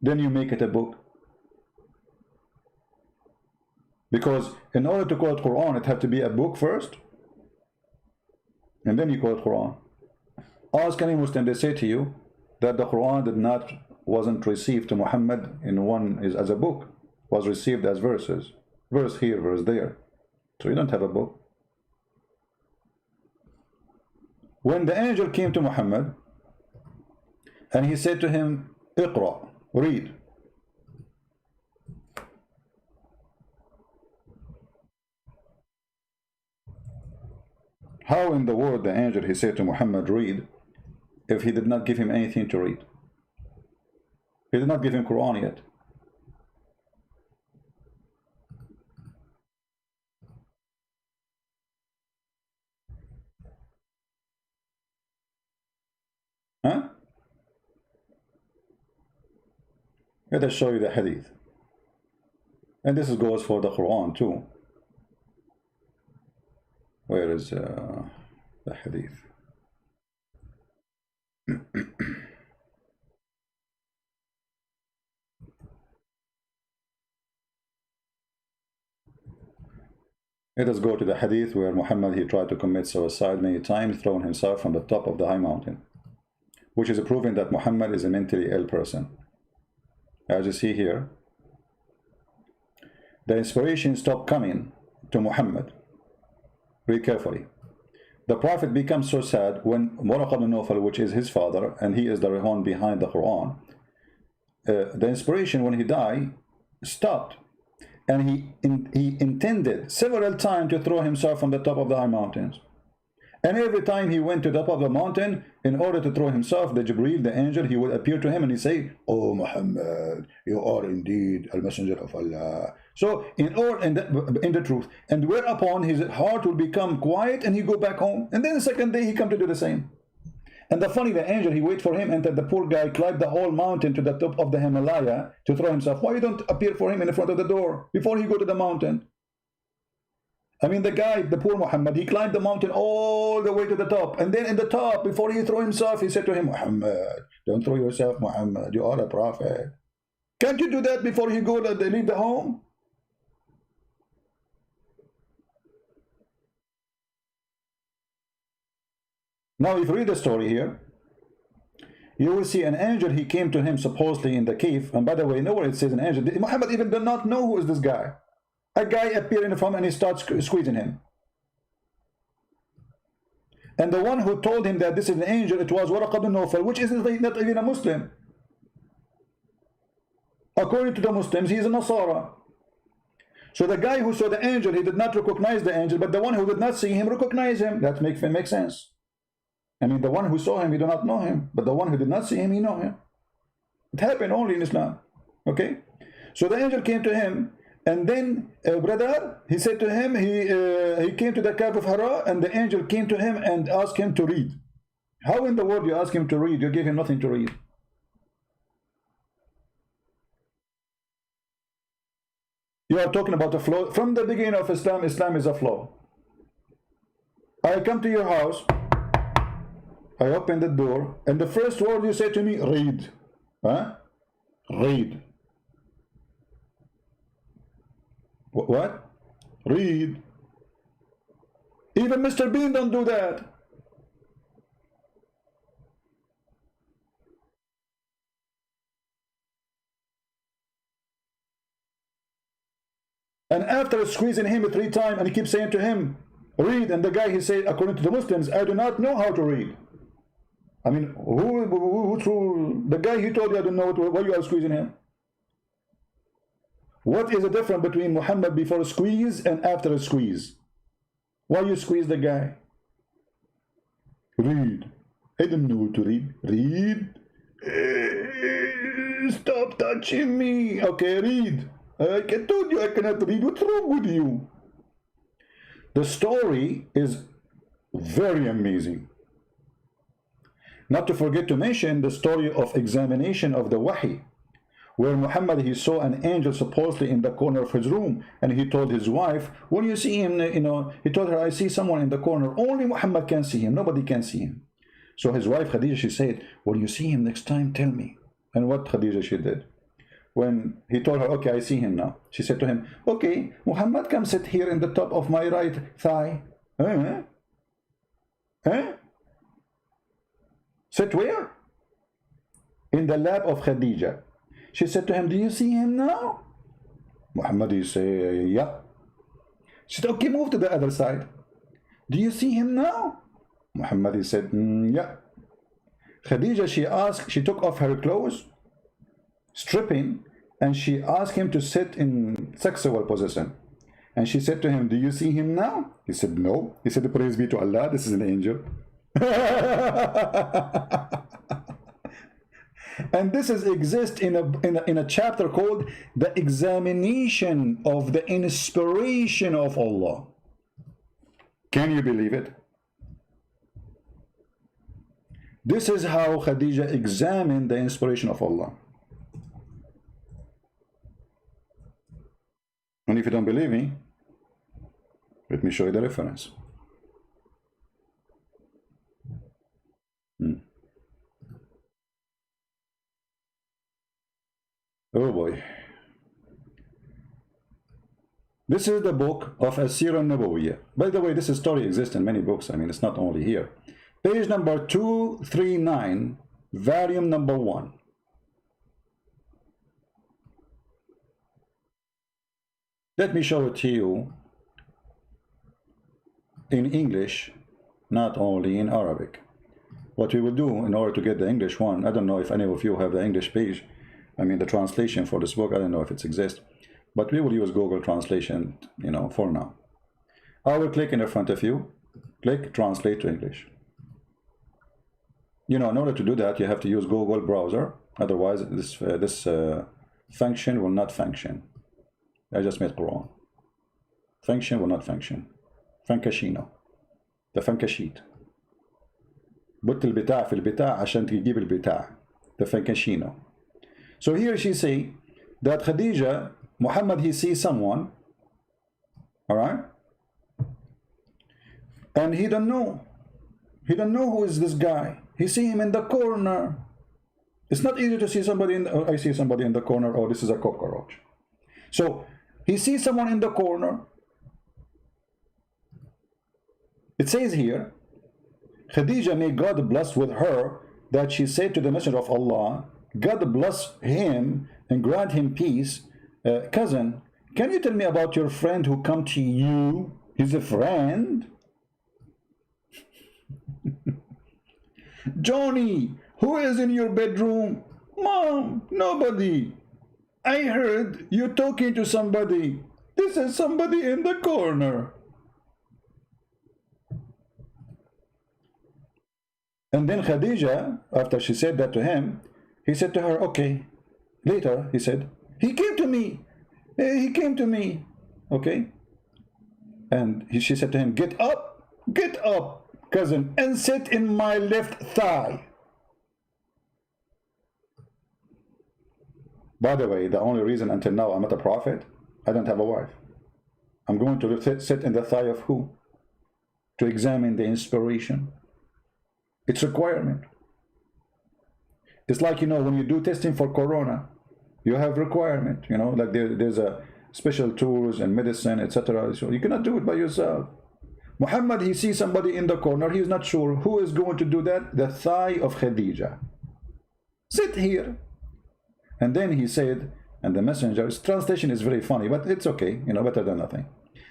then you make it a book. Because in order to call it Quran, it had to be a book first, and then you call it Quran. Ask any Muslim, they say to you that the Quran wasn't received to Muhammad as a book, was received as verses, verse here, verse there. So you don't have a book. When the angel came to Muhammad and he said to him, Iqra, read. How in the world the angel, he said to Muhammad, read, if he did not give him anything to read? He did not give him Quran yet. Huh? Let us show you the hadith. And this goes for the Quran too. Where is the hadith? Let us go to the hadith where Muhammad, he tried to commit suicide many times, throwing himself from the top of the high mountain, which is proving that Muhammad is a mentally ill person. As you see here, the inspiration stopped coming to Muhammad. Read carefully. The Prophet becomes so sad when Waraq ibn Nawfal, which is his father, and he is the Rehan behind the Quran, the inspiration when he died stopped. And he intended several times to throw himself from the top of the high mountains. And every time he went to the top of the mountain, in order to throw himself, the Jibreel, the angel, he would appear to him and he say, "Oh Muhammad, you are indeed a messenger of Allah." So in the truth, and whereupon his heart will become quiet and he go back home. And then the second day he come to do the same. And the funny, the angel, he wait for him, and that the poor guy climbed the whole mountain to the top of the Himalaya to throw himself. Why you don't appear for him in the front of the door before he go to the mountain? I mean, the guy, the poor Muhammad, he climbed the mountain all the way to the top. And then in the top, before he threw himself, he said to him, "Muhammad, don't throw yourself, Muhammad. You are a prophet. Can't you do that before he go to leave the home?" Now, if you read the story here, you will see an angel, he came to him supposedly in the cave. And by the way, nowhere it says an angel. Muhammad even did not know who is this guy. A guy appeared in front and he starts squeezing him. And the one who told him that this is an angel, it was Waraq ibn Nawfal, which is not even a Muslim. According to the Muslims, he is a Nasara. So the guy who saw the angel, he did not recognize the angel, but the one who did not see him recognized him. That makes sense. I mean, the one who saw him, he did not know him, but the one who did not see him, he know him. It happened only in Islam. Okay? So the angel came to him, and then, brother, he said to him, he came to the cave of Hira, and the angel came to him and asked him to read. How in the world you ask him to read? You give him nothing to read. You are talking about a flaw. From the beginning of Islam, Islam is a flaw. I come to your house, I open the door, and the first word you say to me, read. Huh? Read. What? Read. Even Mr. Bean don't do that. And after squeezing him 3 times, and he keeps saying to him, read, and the guy, he said, according to the Muslims, I do not know how to read. I mean, who threw the guy? He told you I don't know why you are squeezing him. What is the difference between Muhammad before a squeeze and after a squeeze? Why you squeeze the guy? Read. I don't know what to read. Read. Stop touching me. Okay, read. I told you I cannot read. What's wrong with you? The story is very amazing. Not to forget to mention the story of examination of the Wahi, where Muhammad, he saw an angel supposedly in the corner of his room, and he told his wife, when you see him, he told her, I see someone in the corner. Only Muhammad can see him. Nobody can see him. So his wife Khadija, she said, when you see him next time, tell me. And what Khadija, she did? When he told her, okay, I see him now, she said to him, okay, Muhammad, come sit here in the top of my right thigh. Sit where? In the lap of Khadija. She said to him, do you see him now? Muhammad, he said, yeah. She said, okay, move to the other side. Do you see him now? Muhammad, he said, yeah. Khadija, she took off her clothes, stripping, and she asked him to sit in sexual position. And she said to him, do you see him now? He said, no. He said, praise be to Allah, this is an angel. And this exists in a chapter called the examination of the inspiration of Allah. Can you believe it? This is how Khadija examined the inspiration of Allah. And if you don't believe me, let me show you the reference. Oh boy. This is the book of As-Sirah Nabawiyya. By the way, this story exists in many books. I mean, it's not only here. Page number 239, volume number 1. Let me show it to you in English, not only in Arabic. What we will do in order to get the English one, I don't know if any of you have the English page, I mean the translation for this book, I don't know if it exists, but we will use Google Translation, for now. I will click in front of you, click Translate to English. In order to do that, you have to use Google browser, otherwise this function will not function. I just made Quran. Function will not function. Funkashino. The Funkashit. بط البتاع في البتاع عشان تجيب البتاع. The Funkashino. So here she say that Khadija, Muhammad, he sees someone, all right, and he don't know who is this guy. He see him in the corner. It's not easy to see somebody I see somebody in the corner, or this is a cockroach. So he sees someone in the corner. It says here, Khadija, may God bless with her, that she said to the Messenger of Allah, God bless him and grant him peace. Cousin, can you tell me about your friend who come to you? He's a friend? Johnny, who is in your bedroom? Mom, nobody. I heard you talking to somebody. This is somebody in the corner. And then Khadija, after she said that to him, he said to her, okay. Later, he said, he came to me. He came to me. Okay. And she said to him, get up, cousin, and sit in my left thigh. By the way, the only reason until now I'm not a prophet, I don't have a wife. I'm going to sit in the thigh of who? To examine the inspiration. It's requirement. It's like, when you do testing for corona, you have requirement, like there's a special tools and medicine, etc. So you cannot do it by yourself. Muhammad, he sees somebody in the corner, he's not sure who is going to do that. The thigh of Khadija. Sit here. And then he said, and the messenger's translation is very funny, but it's okay, better than nothing.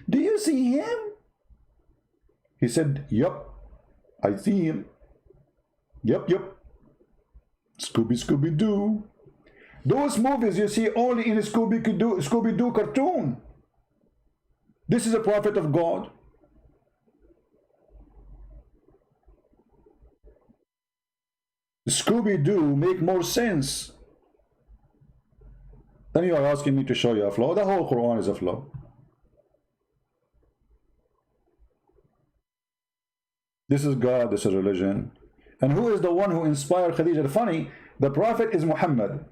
Do you see him? He said, yup, I see him. Yep, yep. Scooby-Doo. Those movies you see only in Scooby-Doo cartoon. This is a prophet of God. Scooby-Doo make more sense. Then you are asking me to show you a flaw. The whole Quran is a flaw. This is God, this is religion. And who is the one who inspired Khadija? Funny, the prophet is Muhammad.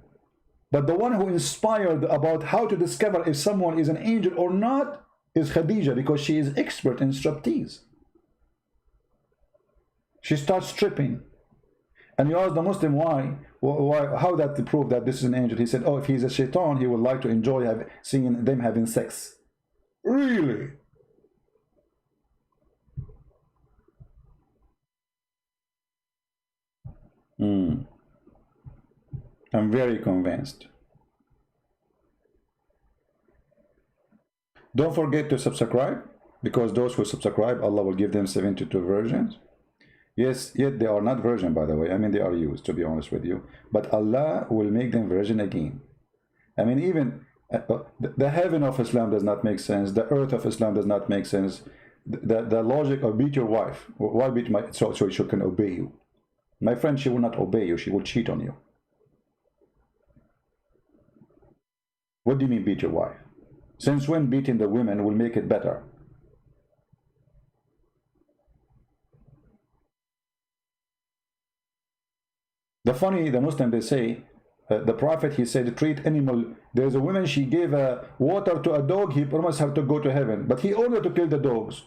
But the one who inspired about how to discover if someone is an angel or not is Khadija, because she is expert in striptease. She starts stripping. And you ask the Muslim why, how that to prove that this is an angel. He said, oh, if he's a shaitan, he would like to enjoy seeing them having sex. Really? I'm very convinced. Don't forget to subscribe, because those who subscribe, Allah will give them 72 versions. Yes, yet they are not virgin, by the way. I mean, they are used, to be honest with you. But Allah will make them virgin again. I mean, even the heaven of Islam does not make sense. The earth of Islam does not make sense. The logic of beat your wife. Why beat so she can obey you? My friend, she will not obey you. She will cheat on you. What do you mean beat your wife? Since when beating the women will make it better? The Muslim, they say, the Prophet, he said, treat animal. There's a woman, she gave water to a dog, he promised her to go to heaven. But he ordered to kill the dogs.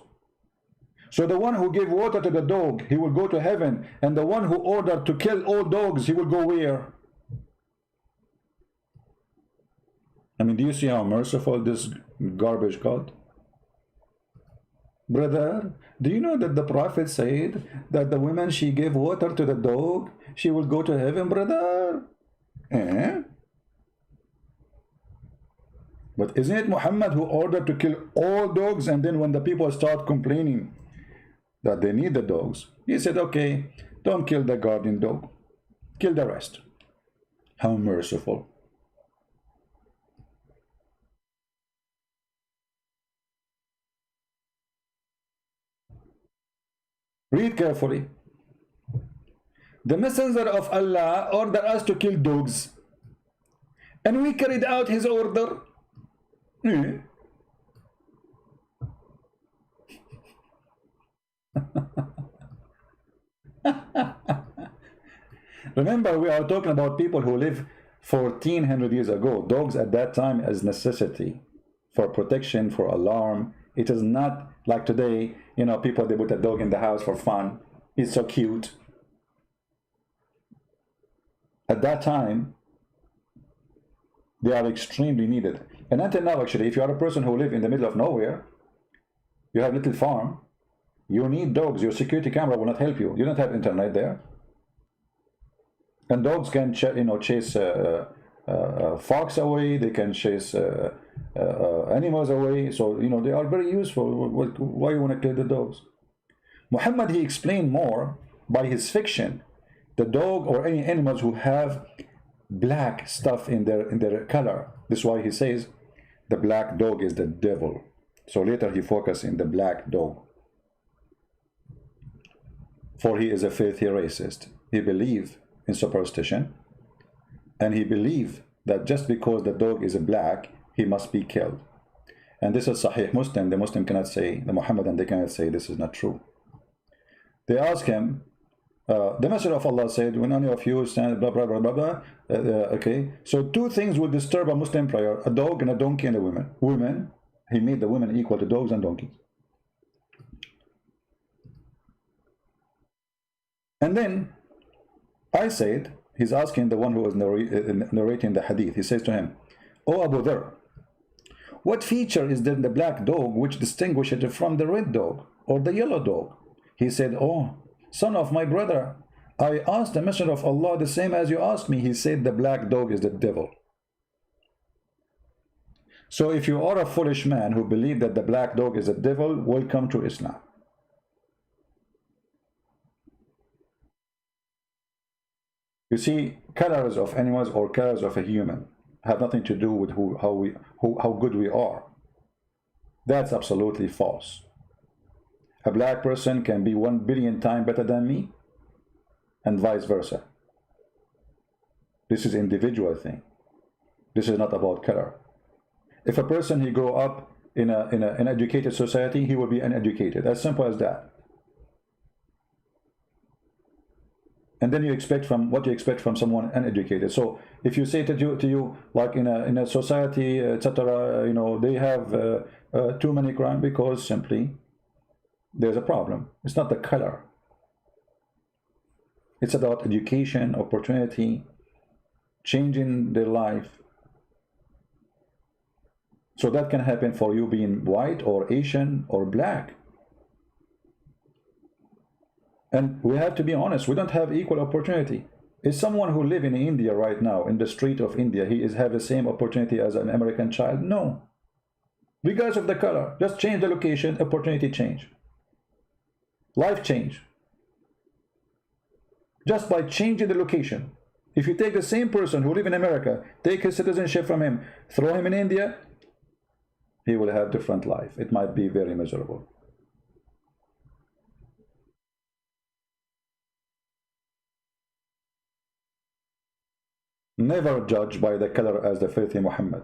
So the one who gave water to the dog, he will go to heaven. And the one who ordered to kill all dogs, he will go where? I mean, do you see how merciful this garbage got? Brother, do you know that the Prophet said that the woman, she gave water to the dog, she will go to heaven, brother? Eh? But isn't it Muhammad who ordered to kill all dogs, and then when the people start complaining that they need the dogs, he said, okay, don't kill the guardian dog, kill the rest. How merciful. Read carefully. The messenger of Allah ordered us to kill dogs, and we carried out his order. Remember, we are talking about people who live 1400 years ago. Dogs at that time as necessity for protection, for alarm. It is not like today, you know, people, they put a dog in the house for fun. It's so cute. At that time, they are extremely needed. And until now, actually, if you are a person who lives in the middle of nowhere, you have a little farm, you need dogs. Your security camera will not help you. You don't have internet there. And dogs can chase fox away. They can chase animals away. So, you know, they are very useful. Why you want to kill the dogs? Muhammad, he explained more by his fiction. The dog or any animals who have black stuff in their color. This is why he says the black dog is the devil. So later he focused in the black dog. For he is a filthy racist. He believed in superstition, and he believed that just because the dog is black, he must be killed. And this is Sahih Muslim. The Muslim cannot say, the Muhammadan, they cannot say this is not true. They ask him, the Messenger of Allah said, when any of you stand, blah, blah, blah, blah, blah. Okay, so two things would disturb a Muslim prayer: a dog and a donkey and a woman. Women, he made the women equal to dogs and donkeys. And then I said, he's asking the one who was narrating the hadith, he says to him, "O Abu Dharr, what feature is there in the black dog which distinguishes it from the red dog or the yellow dog?" He said, "Oh, son of my brother, I asked the Messenger of Allah the same as you asked me." He said, "The black dog is the devil." So if you are a foolish man who believes that the black dog is a devil, welcome to Islam. You see, colors of animals or colors of a human have nothing to do with how good we are. That's absolutely false. A black person can be 1 billion times better than me, and vice versa. This is individual thing. This is not about color. If a person he grow up in an educated society, he will be uneducated. As simple as that. And then you expect from what you expect from someone uneducated. So if you say to you like in a society, etc., you know, they have too many crime because simply there's a problem. It's not the color. It's about education, opportunity, changing their life. So that can happen for you being white or Asian or black. And we have to be honest, we don't have equal opportunity. Is someone who live in India right now, in the street of India, he have the same opportunity as an American child? No. Regardless of the color, just change the location, opportunity change. Life change. Just by changing the location. If you take the same person who live in America, take his citizenship from him, throw him in India, he will have different life. It might be very miserable. Never judge by the color as the filthy Muhammad,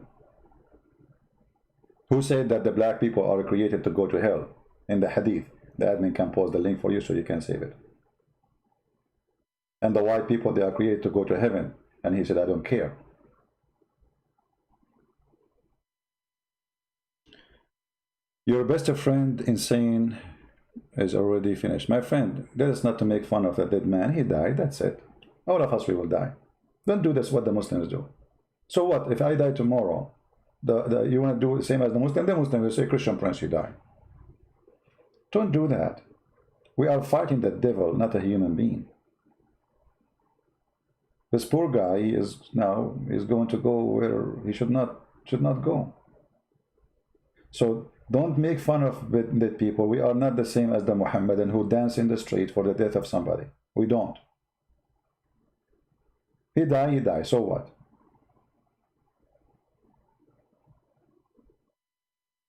who said that the black people are created to go to hell. In the hadith, the admin can post the link for you so you can save it. And the white people, they are created to go to heaven. And he said, I don't care. Your best friend insane is already finished. My friend, that is not to make fun of a dead man. He died, that's it. All of us, we will die. Don't do this what the Muslims do. So what, if I die tomorrow, you want to do the same as the Muslim will say, Christian Prince, you die. Don't do that. We are fighting the devil, not a human being. This poor guy is going to go where he should not go. So don't make fun of dead people. We are not the same as the Muhammadan who dance in the street for the death of somebody. We don't. He died, so what?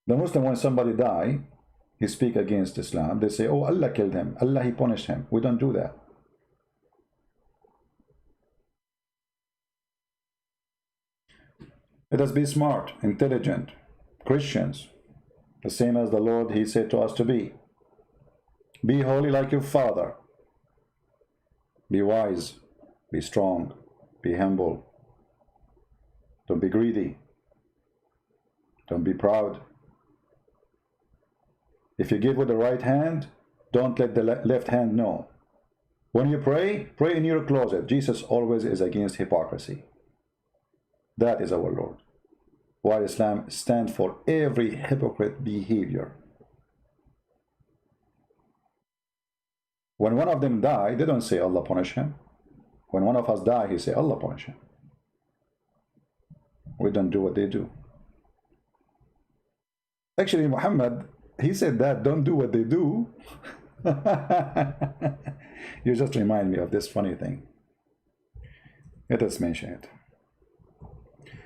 The Muslim, when somebody die, he speak against Islam, they say, oh, Allah killed him, Allah, he punished him. We don't do that. Let us be smart, intelligent, Christians, the same as the Lord, he said to us to be. Be holy like your Father. Be wise, be strong, be humble. Don't be greedy. Don't be proud. If you give with the right hand, don't let the left hand know. When you pray, pray in your closet. Jesus always is against hypocrisy. That is our Lord. While Islam stands for every hypocrite behavior. When one of them die, they don't say Allah punish him. When one of us die, he say Allah punish him. We don't do what they do. Actually, Muhammad, he said that, don't do what they do. You just remind me of this funny thing. Let us mention it.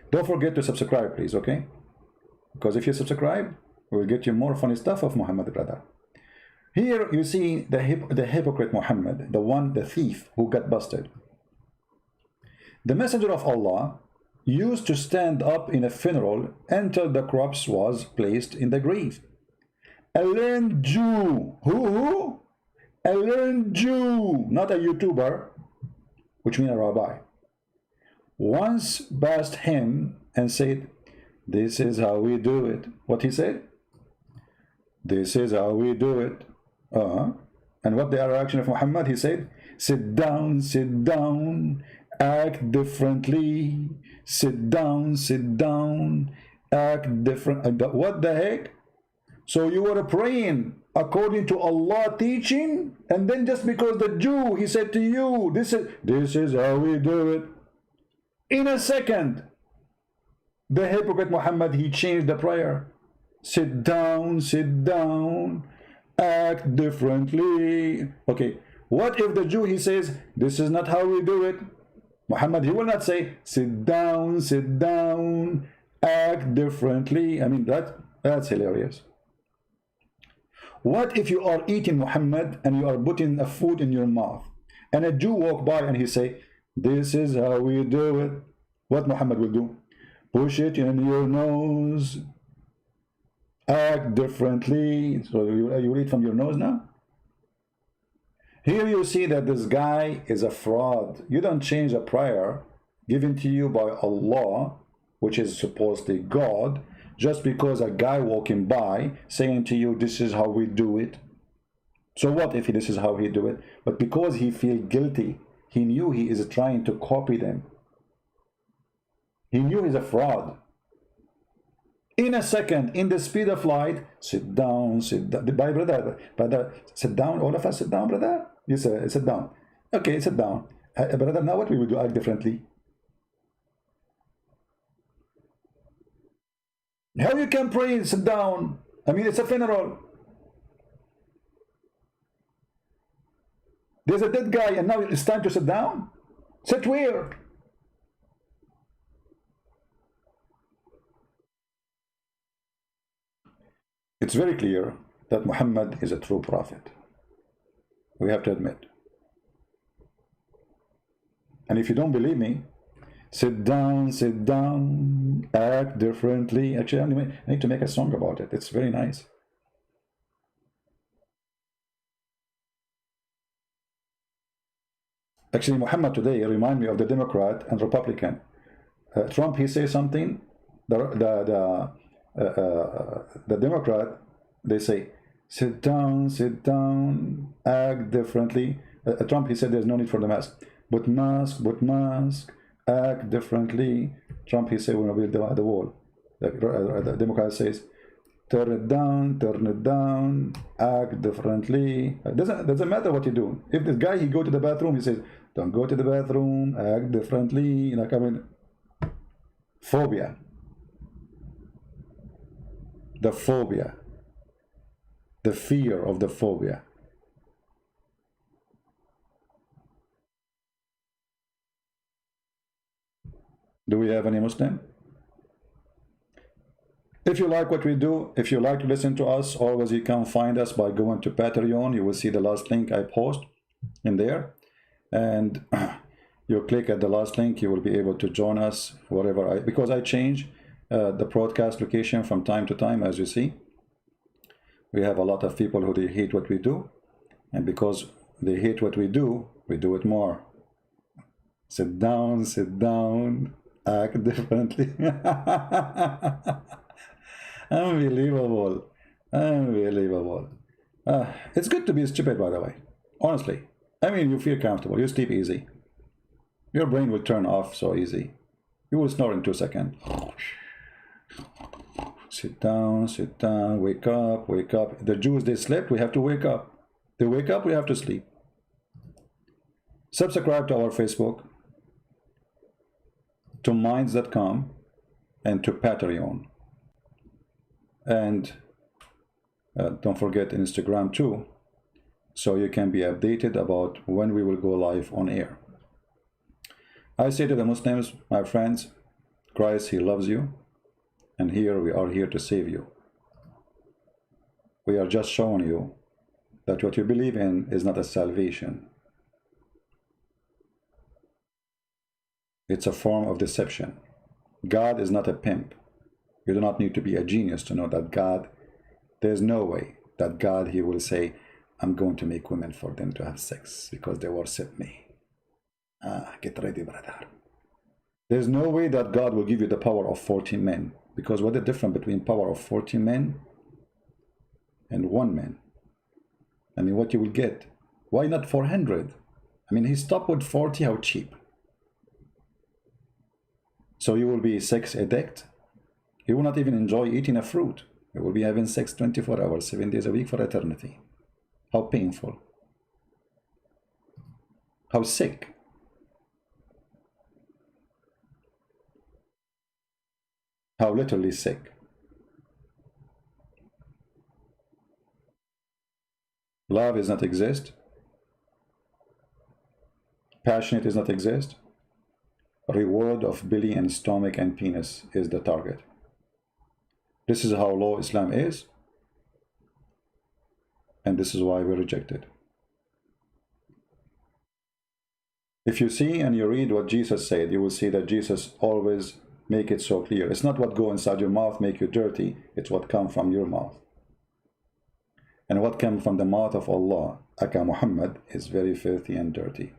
Don't forget to subscribe, please, okay? Because if you subscribe, we will get you more funny stuff of Muhammad, brother. Here you see the hypocrite Muhammad, the thief who got busted. The messenger of Allah used to stand up in a funeral until the corpse was placed in the grave. A learned Jew, who? A learned Jew, not a YouTuber, which means a rabbi, once passed him and said, this is how we do it. What he said? This is how we do it. And what the reaction of Muhammad? He said, sit down, act differently. Sit down, act different. What the heck? So you were praying according to Allah teaching, and then just because the Jew, he said to you, this is how we do it. In a second, the hypocrite Muhammad, he changed the prayer. Sit down, act differently. Okay, what if the Jew, he says, this is not how we do it. Muhammad, he will not say, sit down, act differently. I mean, that's hilarious. What if you are eating, Muhammad, and you are putting a food in your mouth, and a Jew walk by and he say, this is how we do it? What Muhammad will do? Push it in your nose, act differently. So you eat from your nose now? Here you see that this guy is a fraud. You don't change a prayer given to you by Allah, which is supposedly God, just because a guy walking by saying to you, this is how we do it. So what if this is how he do it? But because he feel guilty, he knew he is trying to copy them. He knew he's a fraud. In a second, in the speed of light, sit down, brother, sit down, all of us sit down, brother. You say, sit down. Okay, sit down. Brother, now what we will do, act differently. How you can pray, sit down? I mean, it's a funeral. There's a dead guy and now it's time to sit down? Sit where? It's very clear that Muhammad is a true prophet. We have to admit. And if you don't believe me, sit down, act differently. Actually, anyway, I need to make a song about it. It's very nice. Actually, Muhammad today remind me of the Democrat and Republican. Trump, he says something. The Democrat, they say, sit down, act differently. Trump, he said there's no need for the mask. But mask, act differently. Trump, he said, we're going to build the wall. The Democrat says, turn it down, act differently. It doesn't matter what you do. If this guy, he go to the bathroom, he says, don't go to the bathroom, act differently. Like, I mean, phobia. The phobia. The fear of the phobia. Do we have any Muslim? If you like what we do, if you like to listen to us, always you can find us by going to Patreon. You will see the last link I post in there. And you click at the last link, you will be able to join us wherever because I change the broadcast location from time to time, as you see. We have a lot of people who they hate what we do. And because they hate what we do it more. Sit down, act differently. Unbelievable. It's good to be stupid, by the way. Honestly. I mean, you feel comfortable. You sleep easy. Your brain will turn off so easy. You will snore in 2 seconds. Sit down, wake up. The Jews, they slept, we have to wake up. They wake up, we have to sleep. Subscribe to our Facebook, to minds.com, and to Patreon. And don't forget Instagram too, so you can be updated about when we will go live on air. I say to the Muslims, my friends, Christ, he loves you, and here we are here to save you. We are just showing you that what you believe in is not a salvation. It's a form of deception. God is not a pimp. You do not need to be a genius to know that God, there's no way that God, he will say, I'm going to make women for them to have sex because they worship me. Get ready, brother. There's no way that God will give you the power of 40 men, because what is the difference between power of 40 men and 1 man? I mean, what you will get? Why not 400? I mean, he stopped with 40, how cheap. So you will be sex addict. You will not even enjoy eating a fruit. You will be having sex 24 hours, 7 days a week for eternity. How painful. How sick. How literally sick. Love does not exist. Passionate does not exist. reward of belly and stomach and penis is the target. This is how low Islam is, and this is why we reject it. If you see and you read what Jesus said, you will see that Jesus always make it so clear. It's not what go inside your mouth make you dirty, it's what come from your mouth. And what comes from the mouth of Allah, Aka Muhammad, is very filthy and dirty.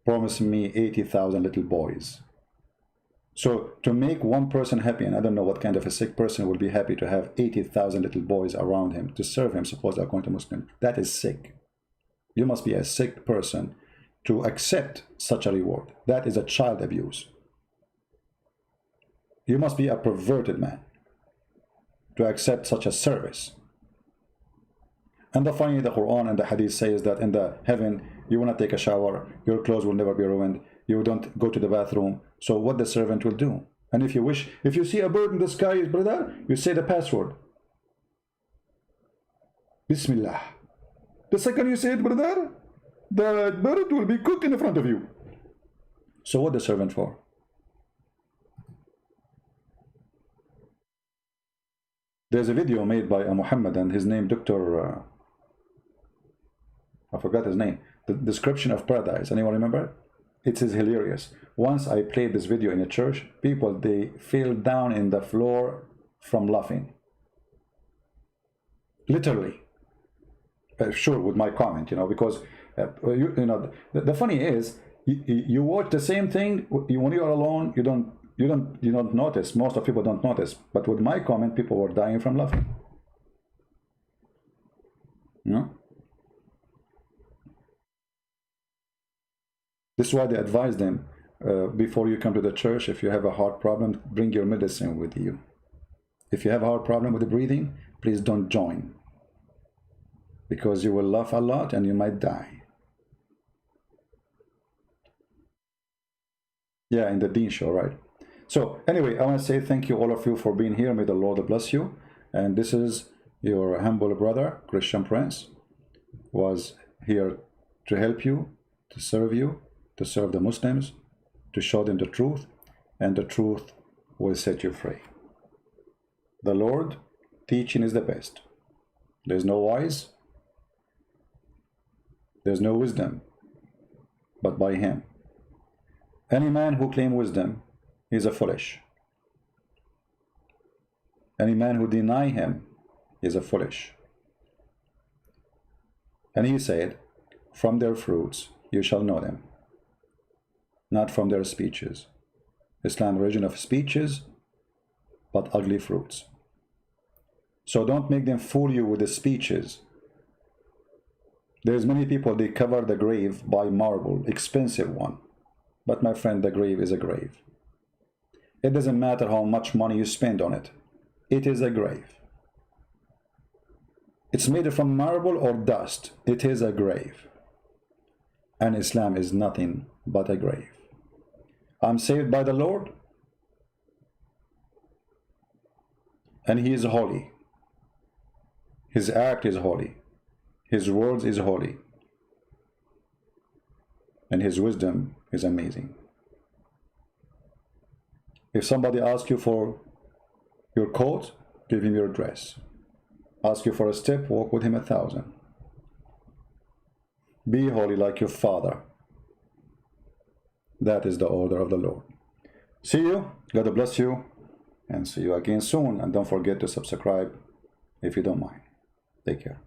Promise me 80,000 little boys. So to make one person happy, and I don't know what kind of a sick person will be happy to have 80,000 little boys around him to serve him, suppose according to Muslim. That is sick. You must be a sick person to accept such a reward. That is a child abuse. You must be a perverted man to accept such a service. And the funny, the Quran and the Hadith says that in the heaven, you will not take a shower, your clothes will never be ruined, you don't go to the bathroom. So what the servant will do? And if you wish, if you see a bird in the sky, brother, you say the password. Bismillah. The second you say it, brother, the bird will be cooked in front of you. So what the servant for? There's a video made by a Muhammadan, his name Dr. I forgot his name. The description of paradise. Anyone remember? It is hilarious. Once I played this video in a church, people, they fell down in the floor from laughing. Literally. Sure, with my comment, you know, because you know, the funny is, you watch the same thing when you are alone. You don't notice. Most of people don't notice. But with my comment, people were dying from laughing. You know? This is why they advise them before you come to the church, if you have a heart problem, bring your medicine with you. If you have a heart problem with the breathing, please don't join, because you will laugh a lot and you might die. Yeah, in the Deen show, right? So anyway, I want to say thank you all of you for being here. May the Lord bless you. And this is your humble brother, Christian Prince, was here to help you, to serve you, to serve the Muslims, to show them the truth, and the truth will set you free. The Lord teaching is the best. There's no wise, there's no wisdom, but by him. Any man who claims wisdom is a foolish. Any man who deny him is a foolish. And he said, from their fruits you shall know them, not from their speeches. Islam, religion of speeches, but ugly fruits. So don't make them fool you with the speeches. There's many people, they cover the grave by marble, expensive one. But my friend, the grave is a grave. It doesn't matter how much money you spend on it. It is a grave. It's made from marble or dust. It is a grave. And Islam is nothing but a grave. I'm saved by the Lord, and he is holy. His act is holy. His words is holy. And his wisdom is amazing. If somebody asks you for your coat, give him your dress. Ask you for a step, walk with him 1,000. Be holy like your Father. That is the order of the Lord. See you. God bless you. And see you again soon. And don't forget to subscribe if you don't mind. Take care.